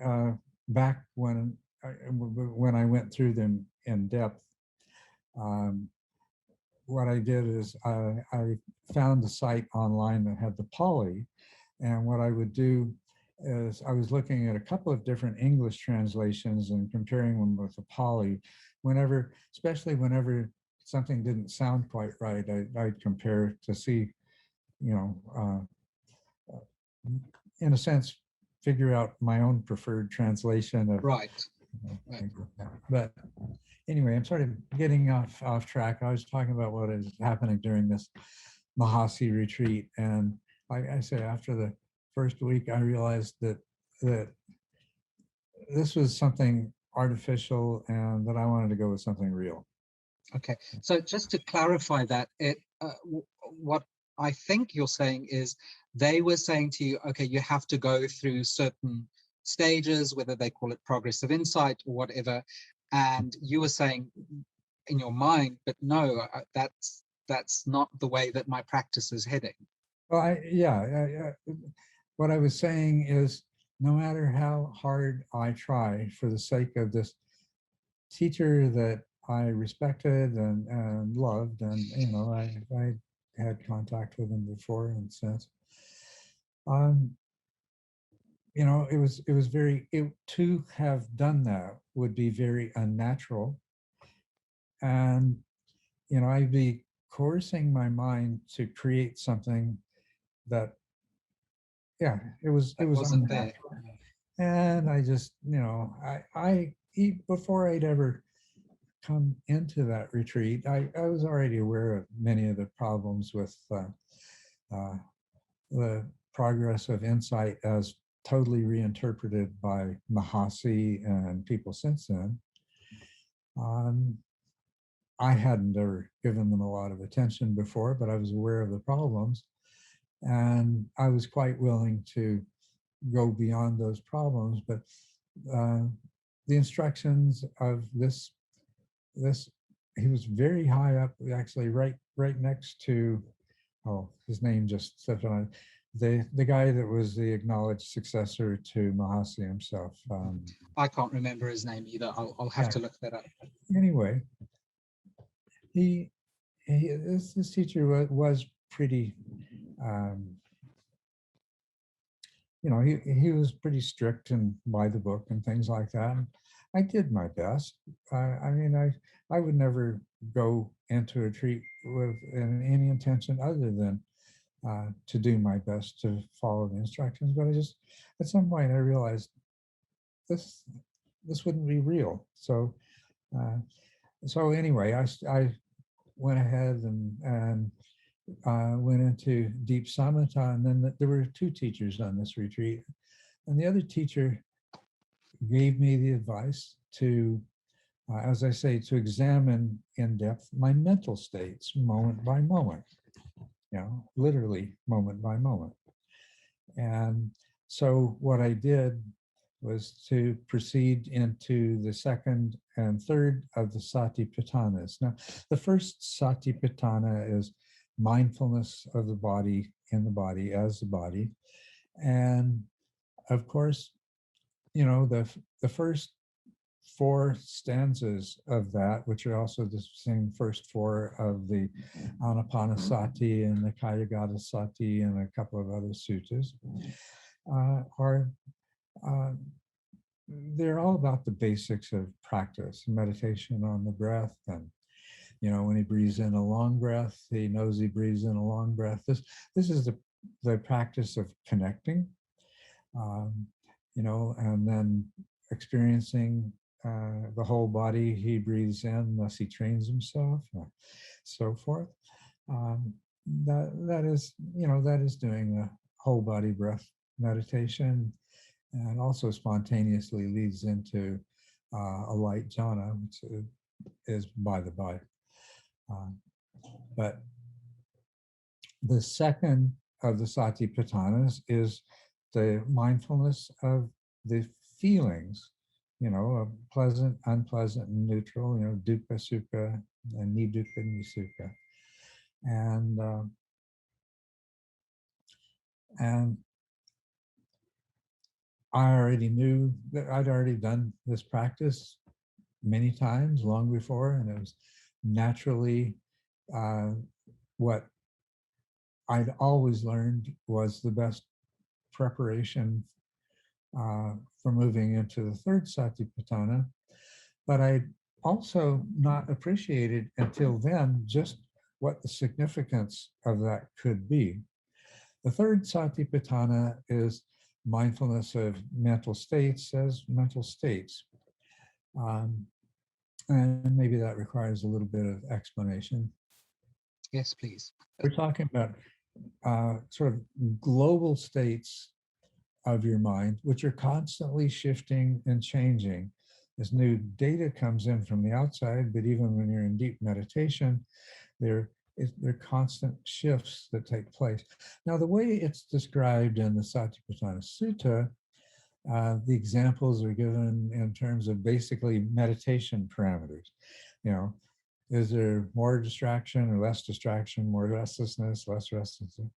back when I went through them in depth, what I did is I found a site online that had the Pali, and what I would do is I was looking at a couple of different English translations and comparing them with the Pali. Especially whenever something didn't sound quite right, I'd compare to see, in a sense, figure out my own preferred translation of right. But anyway, I'm sort of getting off track. I was talking about what is happening during this Mahasi retreat, and like I say, after the first week, I realized that this was something artificial, and that I wanted to go with something real. Okay, so just to clarify that, what I think you're saying is they were saying to you, okay, you have to go through certain stages, whether they call it progress of insight or whatever, and you were saying in your mind, but no, that's not the way that my practice is heading. Well, what I was saying is, no matter how hard I try, for the sake of this teacher that I respected and loved, and I had contact with him before and since. It was to have done that would be very unnatural, and I'd be coercing my mind to create something that, it wasn't there. And I just, I before I'd ever come into that retreat, I was already aware of many of the problems with the progress of insight as totally reinterpreted by Mahasi and people since then. I hadn't ever given them a lot of attention before, but I was aware of the problems. And I was quite willing to go beyond those problems. But the instructions of this, he was very high up, actually right next to, oh, his name just slipped on, the guy that was the acknowledged successor to Mahasi himself. I can't remember his name either. I'll have to look that up. Anyway, this teacher was pretty, he was pretty strict and by the book and things like that. And I did my best. I would never go into a retreat with any intention other than to do my best to follow the instructions. But I just, at some point, I realized this wouldn't be real. So anyway, I went ahead and went into deep samatha, and then there were two teachers on this retreat, and the other teacher gave me the advice to, as I say, to examine in depth my mental states moment by moment, literally moment by moment. And so what I did was to proceed into the second and third of the Satipatthanas. Now, the first Satipatthana is mindfulness of the body, in the body, as the body. And of course, the first four stanzas of that, which are also the same first four of the Anapanasati and the Kayagata Sati and a couple of other suttas, they're all about the basics of practice, meditation on the breath. And, when he breathes in a long breath, he knows he breathes in a long breath. This is the practice of connecting, and then experiencing the whole body. He breathes in, thus he trains himself, so forth. That is doing the whole body breath meditation, and also spontaneously leads into a light jhana, which is by the by. But the second of the Satipatthanas is the mindfulness of the feelings, pleasant, unpleasant, and neutral, dukkha, sukha, and nidukkha, nisukha. And I already knew that I'd already done this practice many times long before, and it was naturally what I'd always learned was the best preparation for moving into the third Satipatthana. But I also not appreciated until then just what the significance of that could be. The third Satipatthana is mindfulness of mental states as mental states. And maybe that requires a little bit of explanation. Yes, please. We're talking about sort of global states of your mind, which are constantly shifting and changing as new data comes in from the outside. But even when you're in deep meditation, there are constant shifts that take place. Now, the way it's described in the Satipatthana Sutta, the examples are given in terms of basically meditation parameters. Is there more distraction or less distraction, more restlessness, less restlessness?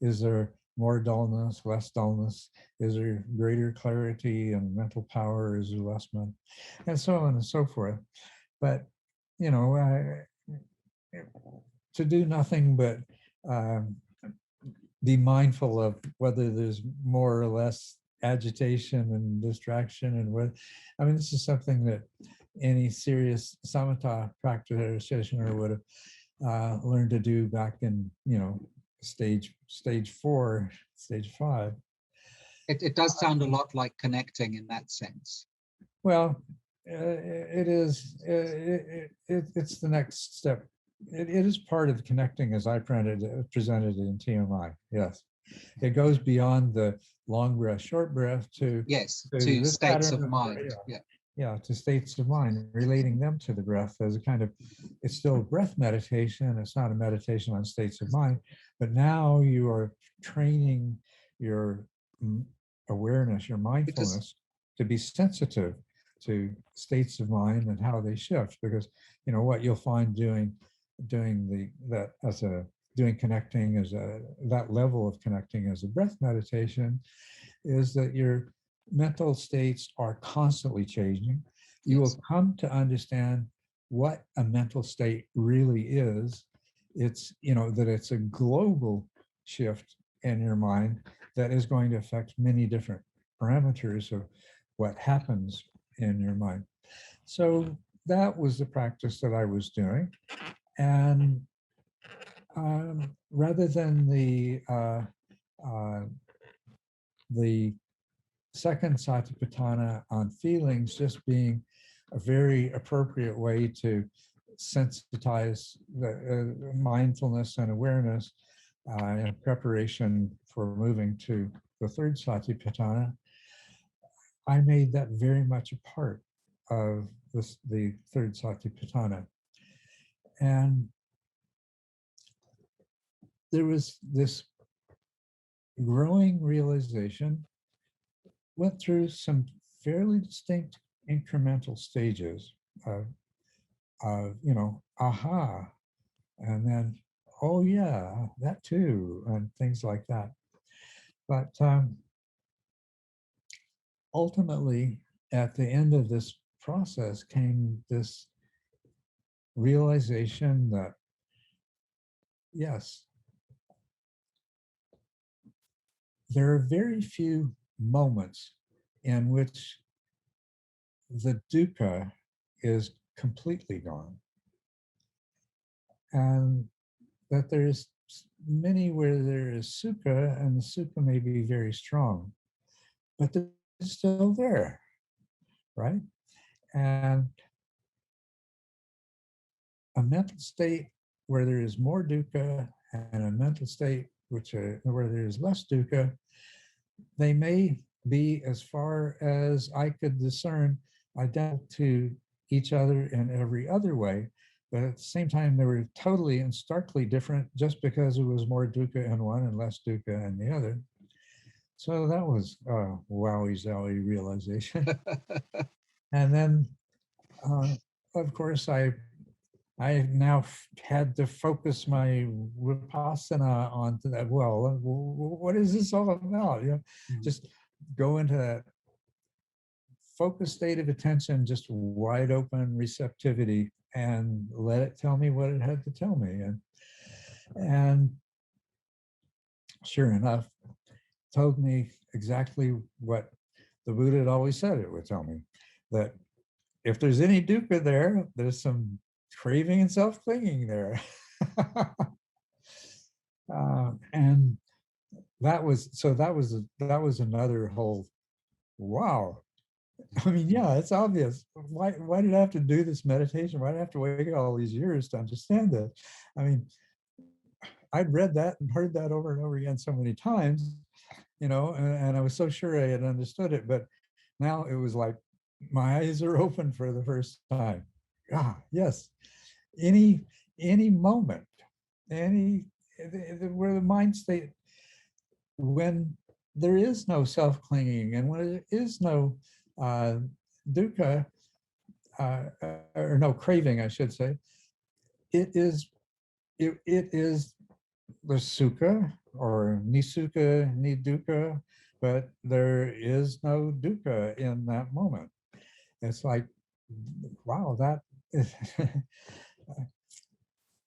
Is there more dullness, less dullness? Is there greater clarity and mental power? Is there less mental? And so on and so forth. But, to do nothing but be mindful of whether there's more or less agitation and distraction, and this is something that any serious samatha practitioner would have learned to do back in stage 4, stage 5. It does sound a lot like connecting in that sense. Well, it is. It's the next step. It is part of connecting, as I presented in TMI. Yes, it goes beyond the long breath, short breath to states of mind. Yeah. yeah, to states of mind, relating them to the breath as a kind of, it's still breath meditation. It's not a meditation on states of mind, but now you are training your awareness, your It is, mindfulness to be sensitive to states of mind and how they shift. Because what you'll find doing that as a doing connecting as a that level of connecting as a breath meditation is that your mental states are constantly changing. You yes, will come to understand what a mental state really is. It's, that it's a global shift in your mind that is going to affect many different parameters of what happens in your mind. So that was the practice that I was doing. And rather than uh, the second satipatthana on feelings just being a very appropriate way to sensitize the mindfulness and awareness in preparation for moving to the third satipatthana, I made that very much a part of the third satipatthana. And there was this growing realization, went through some fairly distinct incremental stages of aha, and then, oh yeah, that too, and things like that. But ultimately, at the end of this process came this realization that, yes, there are very few moments in which the dukkha is completely gone. And that there's many where there is sukha, and the sukha may be very strong, but it's still there, right? And a mental state where there is more dukkha and a mental state where there is less dukkha, they may be, as far as I could discern, identical to each other in every other way. But at the same time, they were totally and starkly different just because it was more dukkha in one and less dukkha in the other. So that was a wowie zowie realization. And then, of course, I now had to focus my vipassana onto that. Well, what is this all about? Just go into that focused state of attention, just wide open receptivity, and let it tell me what it had to tell me. And sure enough, told me exactly what the Buddha had always said it would tell me, that if there's any dukkha there, there's some craving and self-clinging there. And that was another whole wow. I mean, yeah, it's obvious. Why did I have to do this meditation? Why did I have to wait all these years to understand this? I mean, I'd read that and heard that over and over again so many times, and I was so sure I had understood it. But now it was like my eyes are open for the first time. Ah, yes. Any moment, where the mind state, when there is no self-clinging and when there is no uh, dukkha, or no craving, I should say, it is it is the sukha or nisukha, nidukkha, but there is no dukkha in that moment. It's like, wow, that is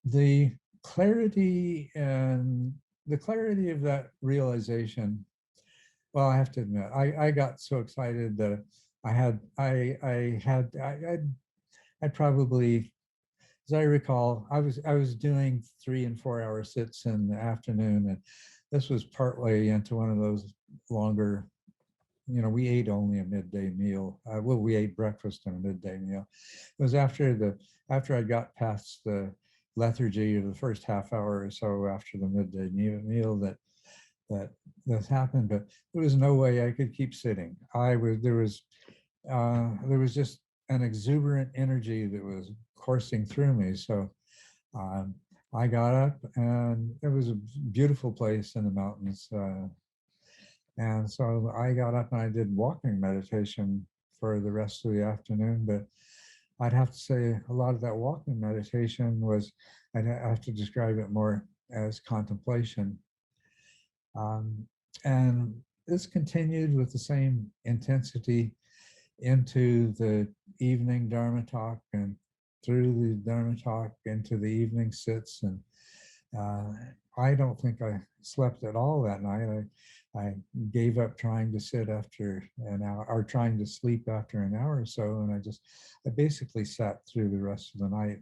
the clarity and the clarity of that realization. Well, I have to admit, I got so excited that I probably, as I recall, I was doing 3 and 4 hour sits in the afternoon, and this was partway into one of those longer. We ate only a midday meal. We ate breakfast and a midday meal. It was after I got past the lethargy of the first half hour or so after the midday meal that happened. But there was no way I could keep sitting. There was there was just an exuberant energy that was coursing through me. So um, I got up, and it was a beautiful place in the mountains. And so I got up and I did walking meditation for the rest of the afternoon. But I'd have to say a lot of that walking meditation was, I'd have to describe it more as contemplation. Um, and this continued with the same intensity into the evening Dharma talk, and through the Dharma talk into the evening sits. And uh, I don't think I slept at all that night. I gave up trying to sit after an hour, or trying to sleep after an hour or so. And I basically sat through the rest of the night.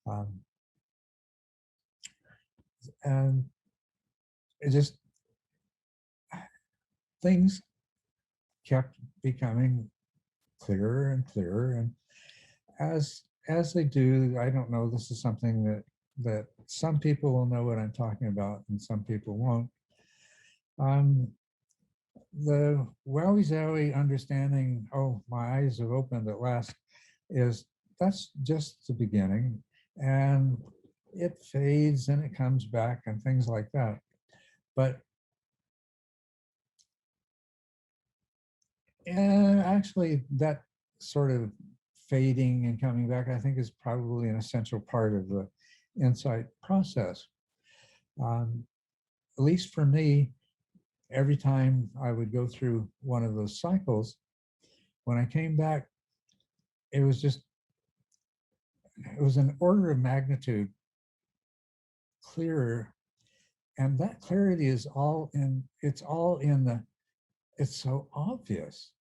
Um, and it just, things kept becoming clearer and clearer. And as they do, I don't know, this is something that some people will know what I'm talking about and some people won't. The wowie zowie understanding, oh, my eyes have opened at last, that's just the beginning. And it fades and it comes back and things like that. But actually, that sort of fading and coming back, I think, is probably an essential part of the insight process. At least for me, every time I would go through one of those cycles, when I came back, it was an order of magnitude clearer. And that clarity is it's so obvious.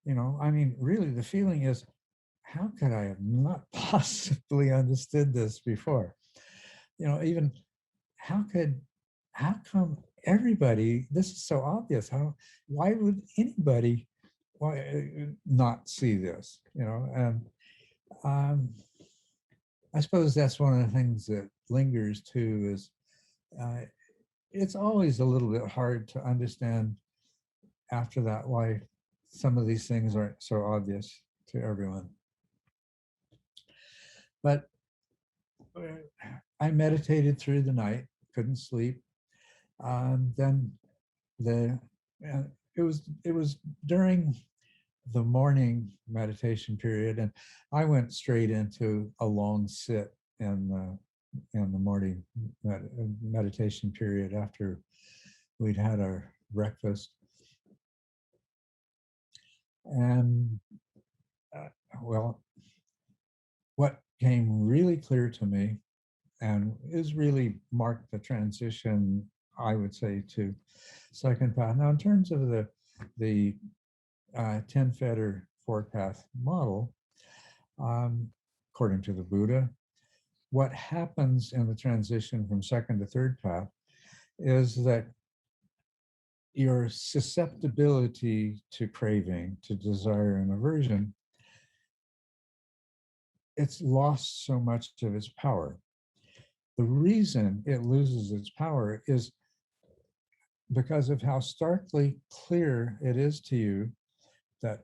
I mean, really, the feeling is, how could I have not possibly understood this before? Even how come everybody, this is so obvious, why would anybody not see this? And I suppose that's one of the things that lingers too, is it's always a little bit hard to understand after that why some of these things aren't so obvious to everyone. But I meditated through the night, couldn't sleep. Then it was during the morning meditation period, and I went straight into a long sit in the morning meditation period after we'd had our breakfast. And well, what came really clear to me, and is really marked the transition, I would say, to second path. Now, in terms of the 10 fetter 4-path model, according to the Buddha, what happens in the transition from second to third path is that your susceptibility to craving, to desire and aversion, it's lost so much of its power. The reason it loses its power is because of how starkly clear it is to you that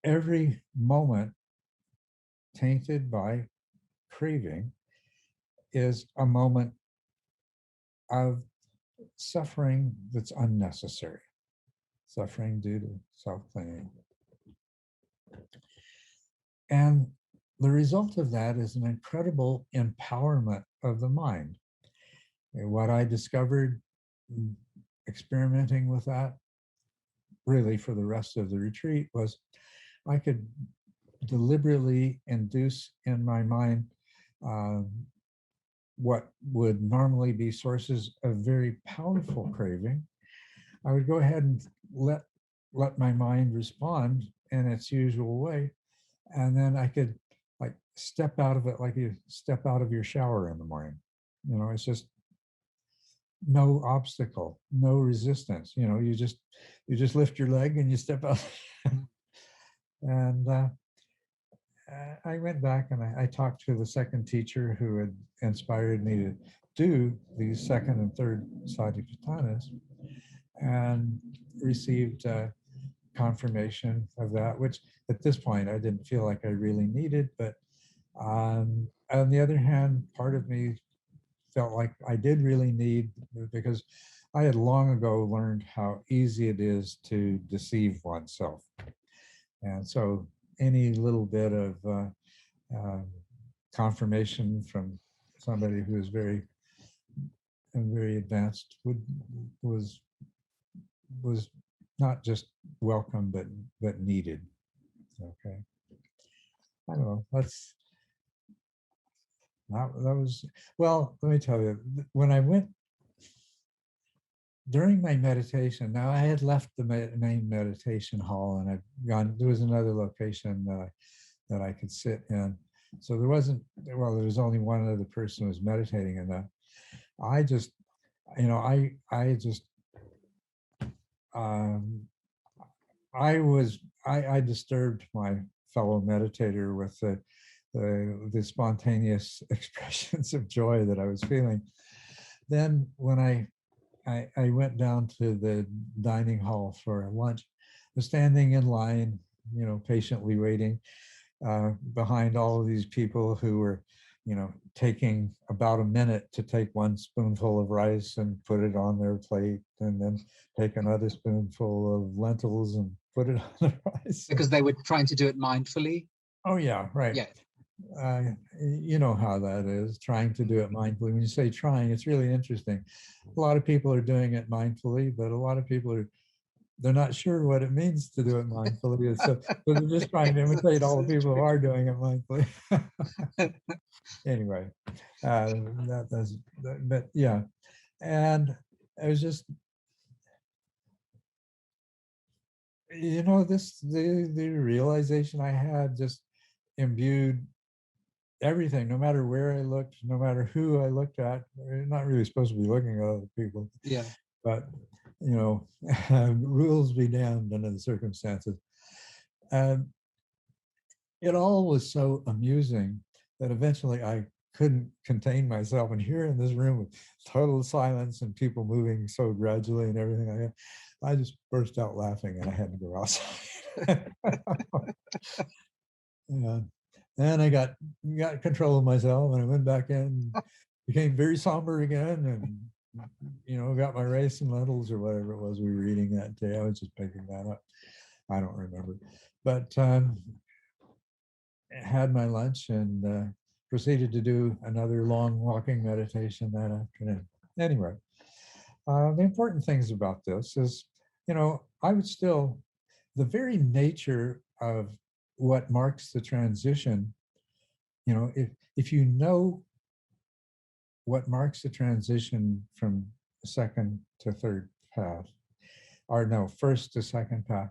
every moment tainted by craving is a moment of suffering that's unnecessary, suffering due to self-clinging. And the result of that is an incredible empowerment of the mind. And what I discovered experimenting with that, really for the rest of the retreat, was I could deliberately induce in my mind what would normally be sources of very powerful craving. I would go ahead and let my mind respond in its usual way, and then I could step out of it like you step out of your shower in the morning. It's just no obstacle, no resistance. You just lift your leg and you step out. And I went back and I talked to the second teacher who had inspired me to do these second and third satipatthānas, and received confirmation of that, which at this point I didn't feel like I really needed. But on the other hand, part of me felt like I did really need, because I had long ago learned how easy it is to deceive oneself. And so any little bit of confirmation from somebody who is very advanced was not just welcome but needed. Okay, I don't know. That was, well, let me tell you, when I went during my meditation, now I had left the main meditation hall and I'd gone, there was another location that I could sit in. So there was only one other person who was meditating in that. I just, I disturbed my fellow meditator with the spontaneous expressions of joy that I was feeling. Then when I went down to the dining hall for lunch, I was standing in line, patiently waiting behind all of these people who were, taking about a minute to take one spoonful of rice and put it on their plate, and then take another spoonful of lentils and put it on the rice. Because they were trying to do it mindfully? Oh, yeah, right. Yeah. You know how that is, trying to do it mindfully. When you say trying, it's really interesting. A lot of people are doing it mindfully, but a lot of people they're not sure what it means to do it mindfully. So they're just trying to imitate all the people who are doing it mindfully. Anyway, but yeah. And it was just, the realization I had just imbued everything, no matter where I looked, no matter who I looked at. You're not really supposed to be looking at other people. Yeah. But, rules be damned under the circumstances. And it all was so amusing that eventually I couldn't contain myself. And here in this room with total silence and people moving so gradually and everything, I just burst out laughing and I had to go outside. And I got control of myself and I went back in, became very somber again, and got my rice and lentils or whatever it was we were eating that day. I was just picking that up. I don't remember. But had my lunch and proceeded to do another long walking meditation that afternoon. Anyway, the important things about this is, I would still, the very nature of what marks the transition, if you know what marks the transition from second to third path, or no, first to second path,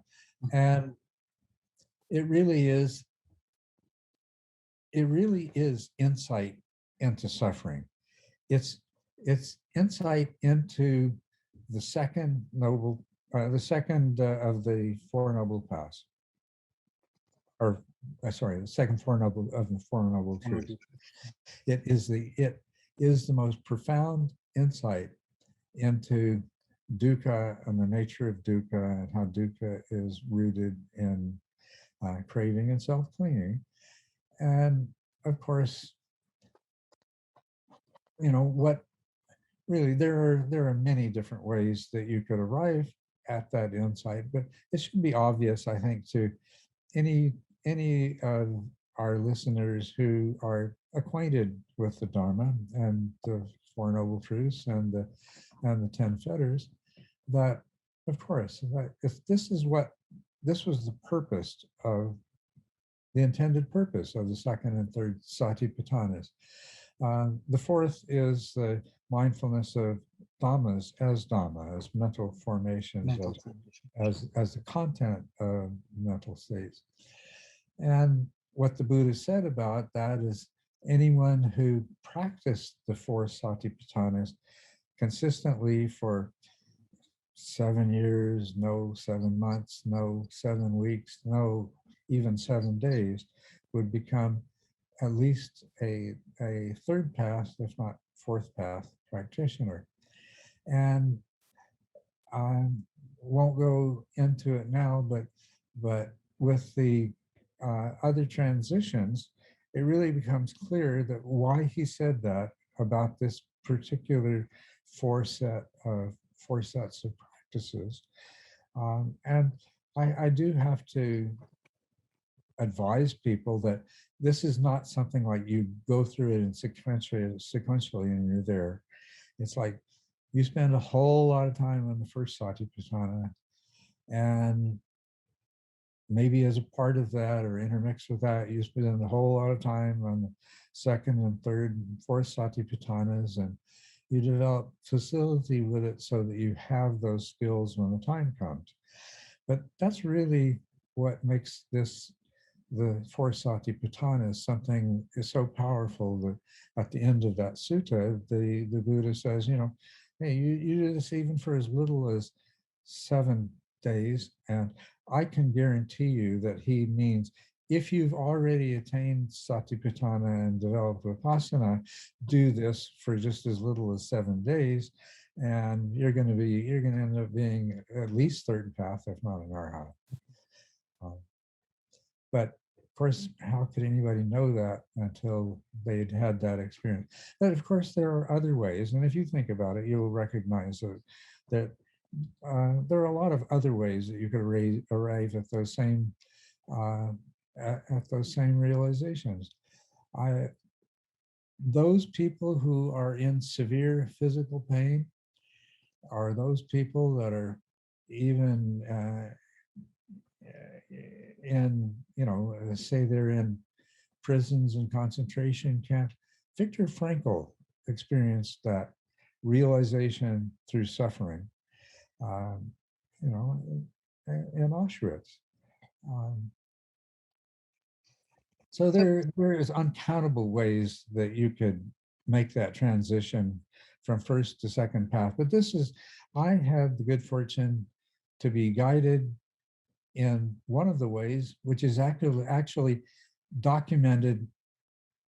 and it really is insight into suffering. It's insight into the second of the Four Noble Paths, or sorry, the second of the Four Noble Truths. It is the most profound insight into dukkha and the nature of dukkha and how dukkha is rooted in craving and self-clinging. And of course, what really, there are many different ways that you could arrive at that insight, but it should be obvious, I think, to any of our listeners who are acquainted with the Dharma and the Four Noble Truths and the 10 fetters, that of course, if this was the purpose of the intended purpose of the second and third Satipatthanas. The fourth is the mindfulness of dhammas as dhamma, as mental formations, as the content of mental states. And what the Buddha said about that is anyone who practiced the four Satipatthanas consistently for 7 years, no 7 months, no 7 weeks, no even 7 days, would become at least a third path, if not fourth path practitioner. And won't go into it now, but with the other transitions, it really becomes clear that why he said that about this particular four sets of practices. And I do have to advise people that this is not something like you go through it and sequentially and you're there. It's like you spend a whole lot of time on the first Satipatthana, and maybe as a part of that or intermixed with that, you spend a whole lot of time on the second and third and fourth Satipatthanas, and you develop facility with it so that you have those skills when the time comes. But that's really what makes this the four Satipatthanas something is so powerful that at the end of that sutta, the Buddha says, hey, you do this even for as little as 7 days, and I can guarantee you that he means if you've already attained Satipatthana and developed Vipassana, do this for just as little as 7 days, and you're going to end up being at least third path, if not an arhat. But of course, how could anybody know that until they'd had that experience? But of course, there are other ways, and if you think about it, you'll recognize that there are a lot of other ways that you could arrive at those same realizations. Those people who are in severe physical pain are those people that are even say they're in prisons and concentration camps. Viktor Frankl experienced that realization through suffering, in Auschwitz. So there is uncountable ways that you could make that transition from first to second path. But I had the good fortune to be guided in one of the ways, which is actually documented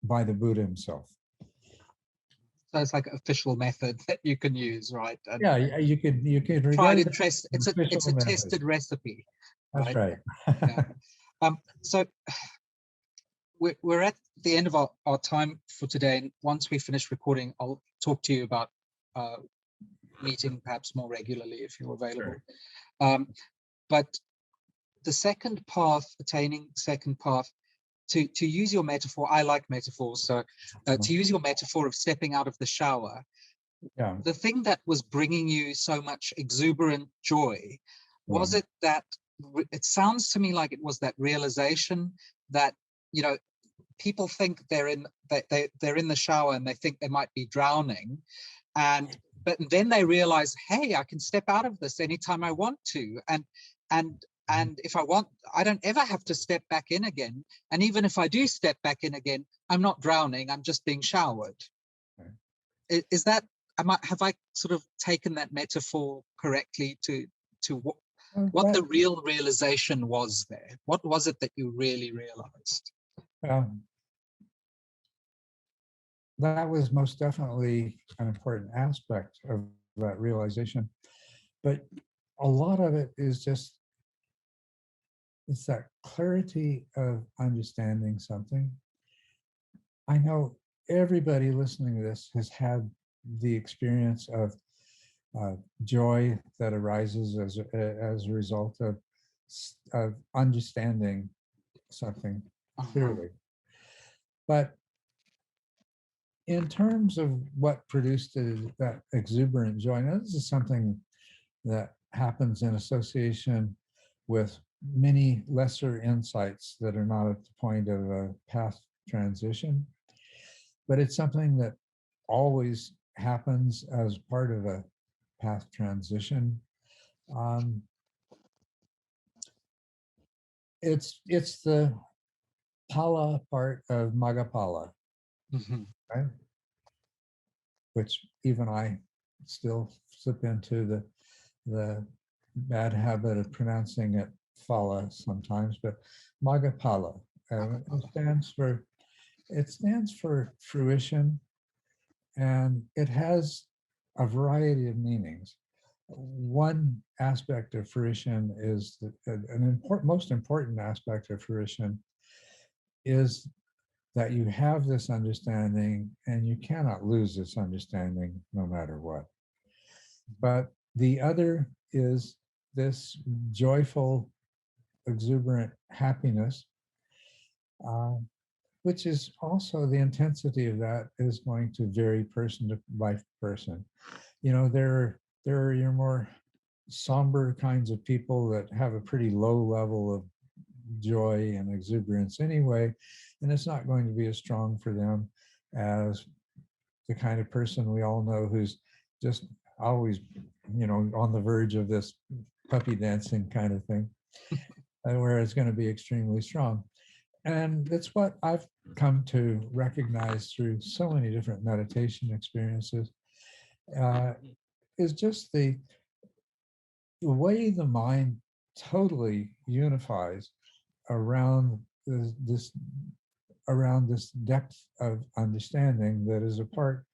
by the Buddha himself. So it's like an official method that you can use, right? And yeah, you could tried and tested. It's a tested recipe. That's right. Yeah. So we're at the end of our time for today, and once we finish recording, I'll talk to you about meeting perhaps more regularly if you're available. Sure. But the second path, attaining second path, to use your metaphor, I like metaphors, so to use your metaphor of stepping out of the shower, the thing that was bringing you so much exuberant joy, was it that, it sounds to me like it was that realization that, people think they're in the shower and they think they might be drowning, but then they realize, hey, I can step out of this anytime I want to, and if I want, I don't ever have to step back in again. And even if I do step back in again, I'm not drowning, I'm just being showered. Right. Is that, have I sort of taken that metaphor correctly to what the real realization was there? What was it that you really realized? That was most definitely an important aspect of that realization. But a lot of it is just, it's that clarity of understanding something. I know everybody listening to this has had the experience of joy that arises as a result of understanding something clearly. But in terms of what produced that exuberant joy, now this is something that happens in association with many lesser insights that are not at the point of a path transition, but it's something that always happens as part of a path transition. It's the pala part of Magapala, right? Which even I still slip into the bad habit of pronouncing it phala sometimes, but Magapala. It stands for fruition, and it has a variety of meanings. one aspect of fruition is most important aspect of fruition is that you have this understanding and you cannot lose this understanding no matter what. But the other is this joyful, exuberant happiness, uh, which is also the intensity of that is going to vary person to by person. You know, there are your more somber kinds of people that have a pretty low level of joy and exuberance anyway, and it's not going to be as strong for them as the kind of person we all know who's just always, you know, on the verge of this puppy dancing kind of thing, and where it's going to be extremely strong. And it's what I've come to recognize through so many different meditation experiences, uh, is just the way the mind totally unifies around this around this depth of understanding that is a part,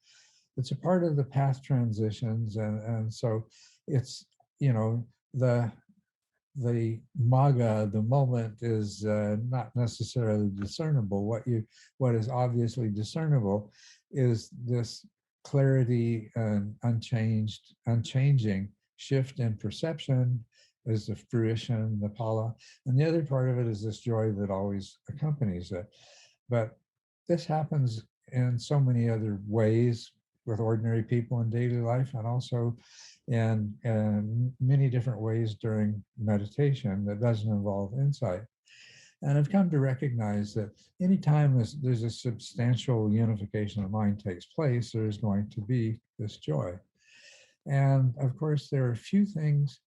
it's a part of the path transitions. And so it's, you know, the maga, the moment, is not necessarily discernible. What is obviously discernible is this clarity and unchanging shift in perception is the fruition, the pala, and the other part of it is this joy that always accompanies it. But this happens in so many other ways with ordinary people in daily life, and also in many different ways during meditation that doesn't involve insight. And I've come to recognize that anytime there's a substantial unification of mind takes place, there's going to be this joy. And of course, there are few things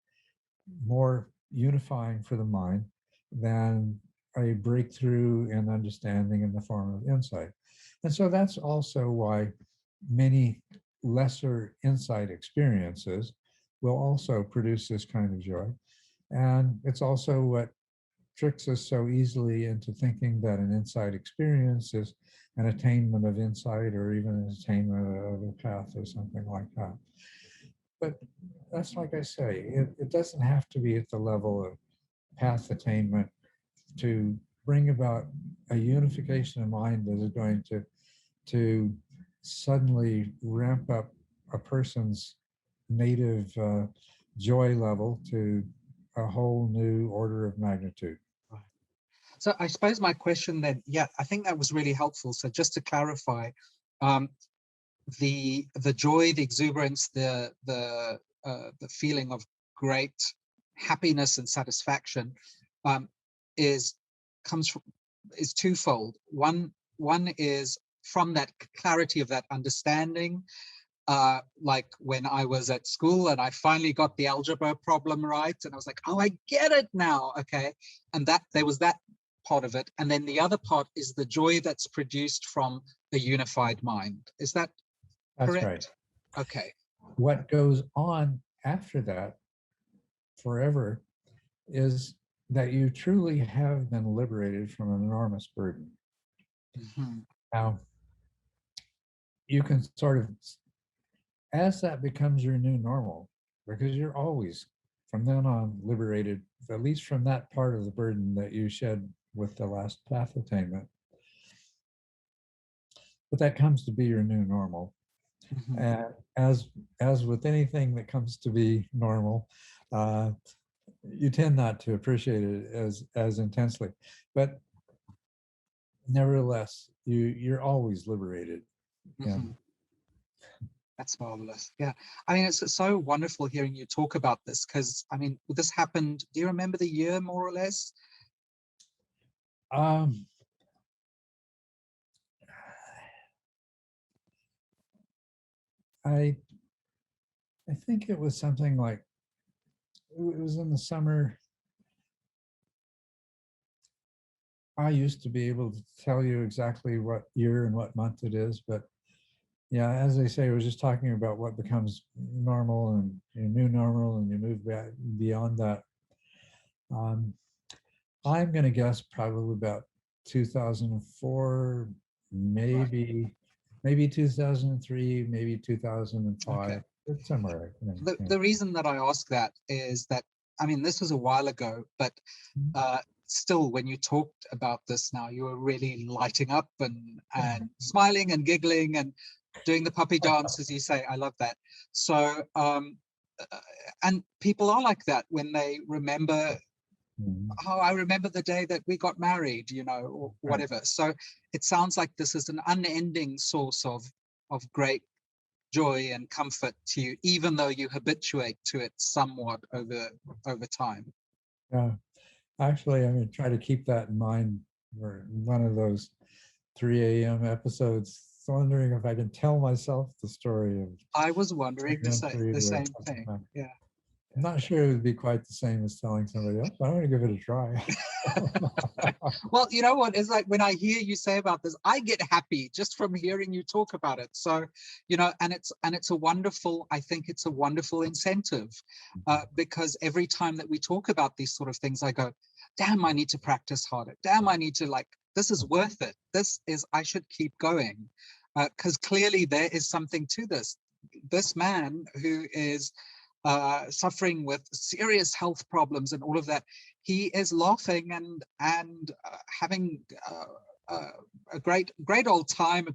more unifying for the mind than a breakthrough in understanding in the form of insight. And so that's also why many lesser insight experiences will also produce this kind of joy. And it's also what tricks us so easily into thinking that an insight experience is an attainment of insight or even an attainment of a path or something like that. But that's, like I say, it doesn't have to be at the level of path attainment to bring about a unification of mind that is going to suddenly ramp up a person's native joy level to a whole new order of magnitude. Right. So I suppose my question then, yeah, I think that was really helpful. So just to clarify, um, the joy, the exuberance, the feeling of great happiness and satisfaction um, is comes from is twofold. One is from that clarity of that understanding, like when I was at school and I finally got the algebra problem right, and I was like, oh, I get it now. Okay. And that there was that part of it. And then the other part is the joy that's produced from the unified mind. Is that That's correct? right. Okay. What goes on after that forever is that you truly have been liberated from an enormous burden. Mm-hmm. Now, you can sort of, as that becomes your new normal, because you're always, from then on, liberated, at least from that part of the burden that you shed with the last path attainment. But that comes to be your new normal. Mm-hmm. And as with anything that comes to be normal, uh, you tend not to appreciate it as intensely. But nevertheless, you're always liberated. Yeah. Mm-hmm. That's marvelous. Yeah. I mean, it's so wonderful hearing you talk about this because, I mean, this happened, do you remember the year more or less? Um, I I think it was something like, it was in the summer. I used to be able to tell you exactly what year and what month it is, but yeah, as they say, I was just talking about what becomes normal and your new normal, and you move back beyond that. Um, I'm going to guess probably about 2004, maybe 2003, maybe 2005. Okay. It's somewhere. The reason that I ask that is that, I mean, this was a while ago, but still, when you talked about this now, you were really lighting up and smiling and giggling and doing the puppy dance, as you say. I love that. So, and people are like that when they remember, oh, I remember the day that we got married, you know, or whatever. So it sounds like this is an unending source of great joy and comfort to you, even though you habituate to it somewhat over time. Yeah, actually, I'm going to try to keep that in mind for one of those 3 a.m. episodes. Wondering if I can tell myself the story of. I was wondering the same thing. Yeah. I'm not sure it would be quite the same as telling somebody else, but I'm going to give it a try. Well, you know what? It's like when I hear you say about this, I get happy just from hearing you talk about it. So, you know, and it's a wonderful, I think it's a wonderful incentive, because every time that we talk about these sort of things, I go, damn, I need to practice harder. Damn, I need to, like, this is worth it. I should keep going, because clearly there is something to this. This man who is suffering with serious health problems and all of that, he is laughing and having a grand old time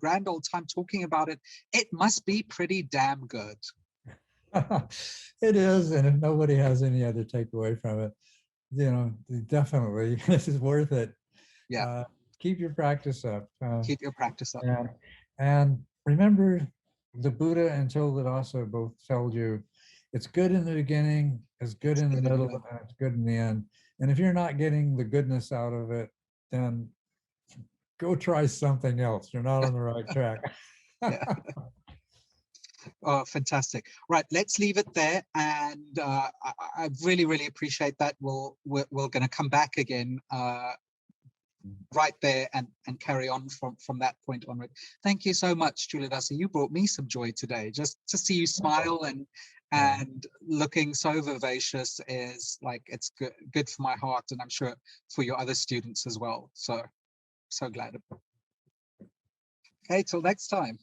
talking about it. It must be pretty damn good. It is, and if nobody has any other takeaway from it, you know, definitely this is worth it. Yeah. Keep your practice up. Keep your practice up. And remember, the Buddha and Culadasa both told you, it's good in the beginning, it's good in the middle, and it's good in the end. And if you're not getting the goodness out of it, then go try something else. You're not on the right track. Yeah. Oh, fantastic. Right, let's leave it there. And I really, really appreciate that. We're going to come back again right there and carry on from that point onward. Thank you so much, Culadasa. You brought me some joy today. Just to see you smile and looking so vivacious is like, it's good for my heart, and I'm sure for your other students as well. So glad. Okay, till next time.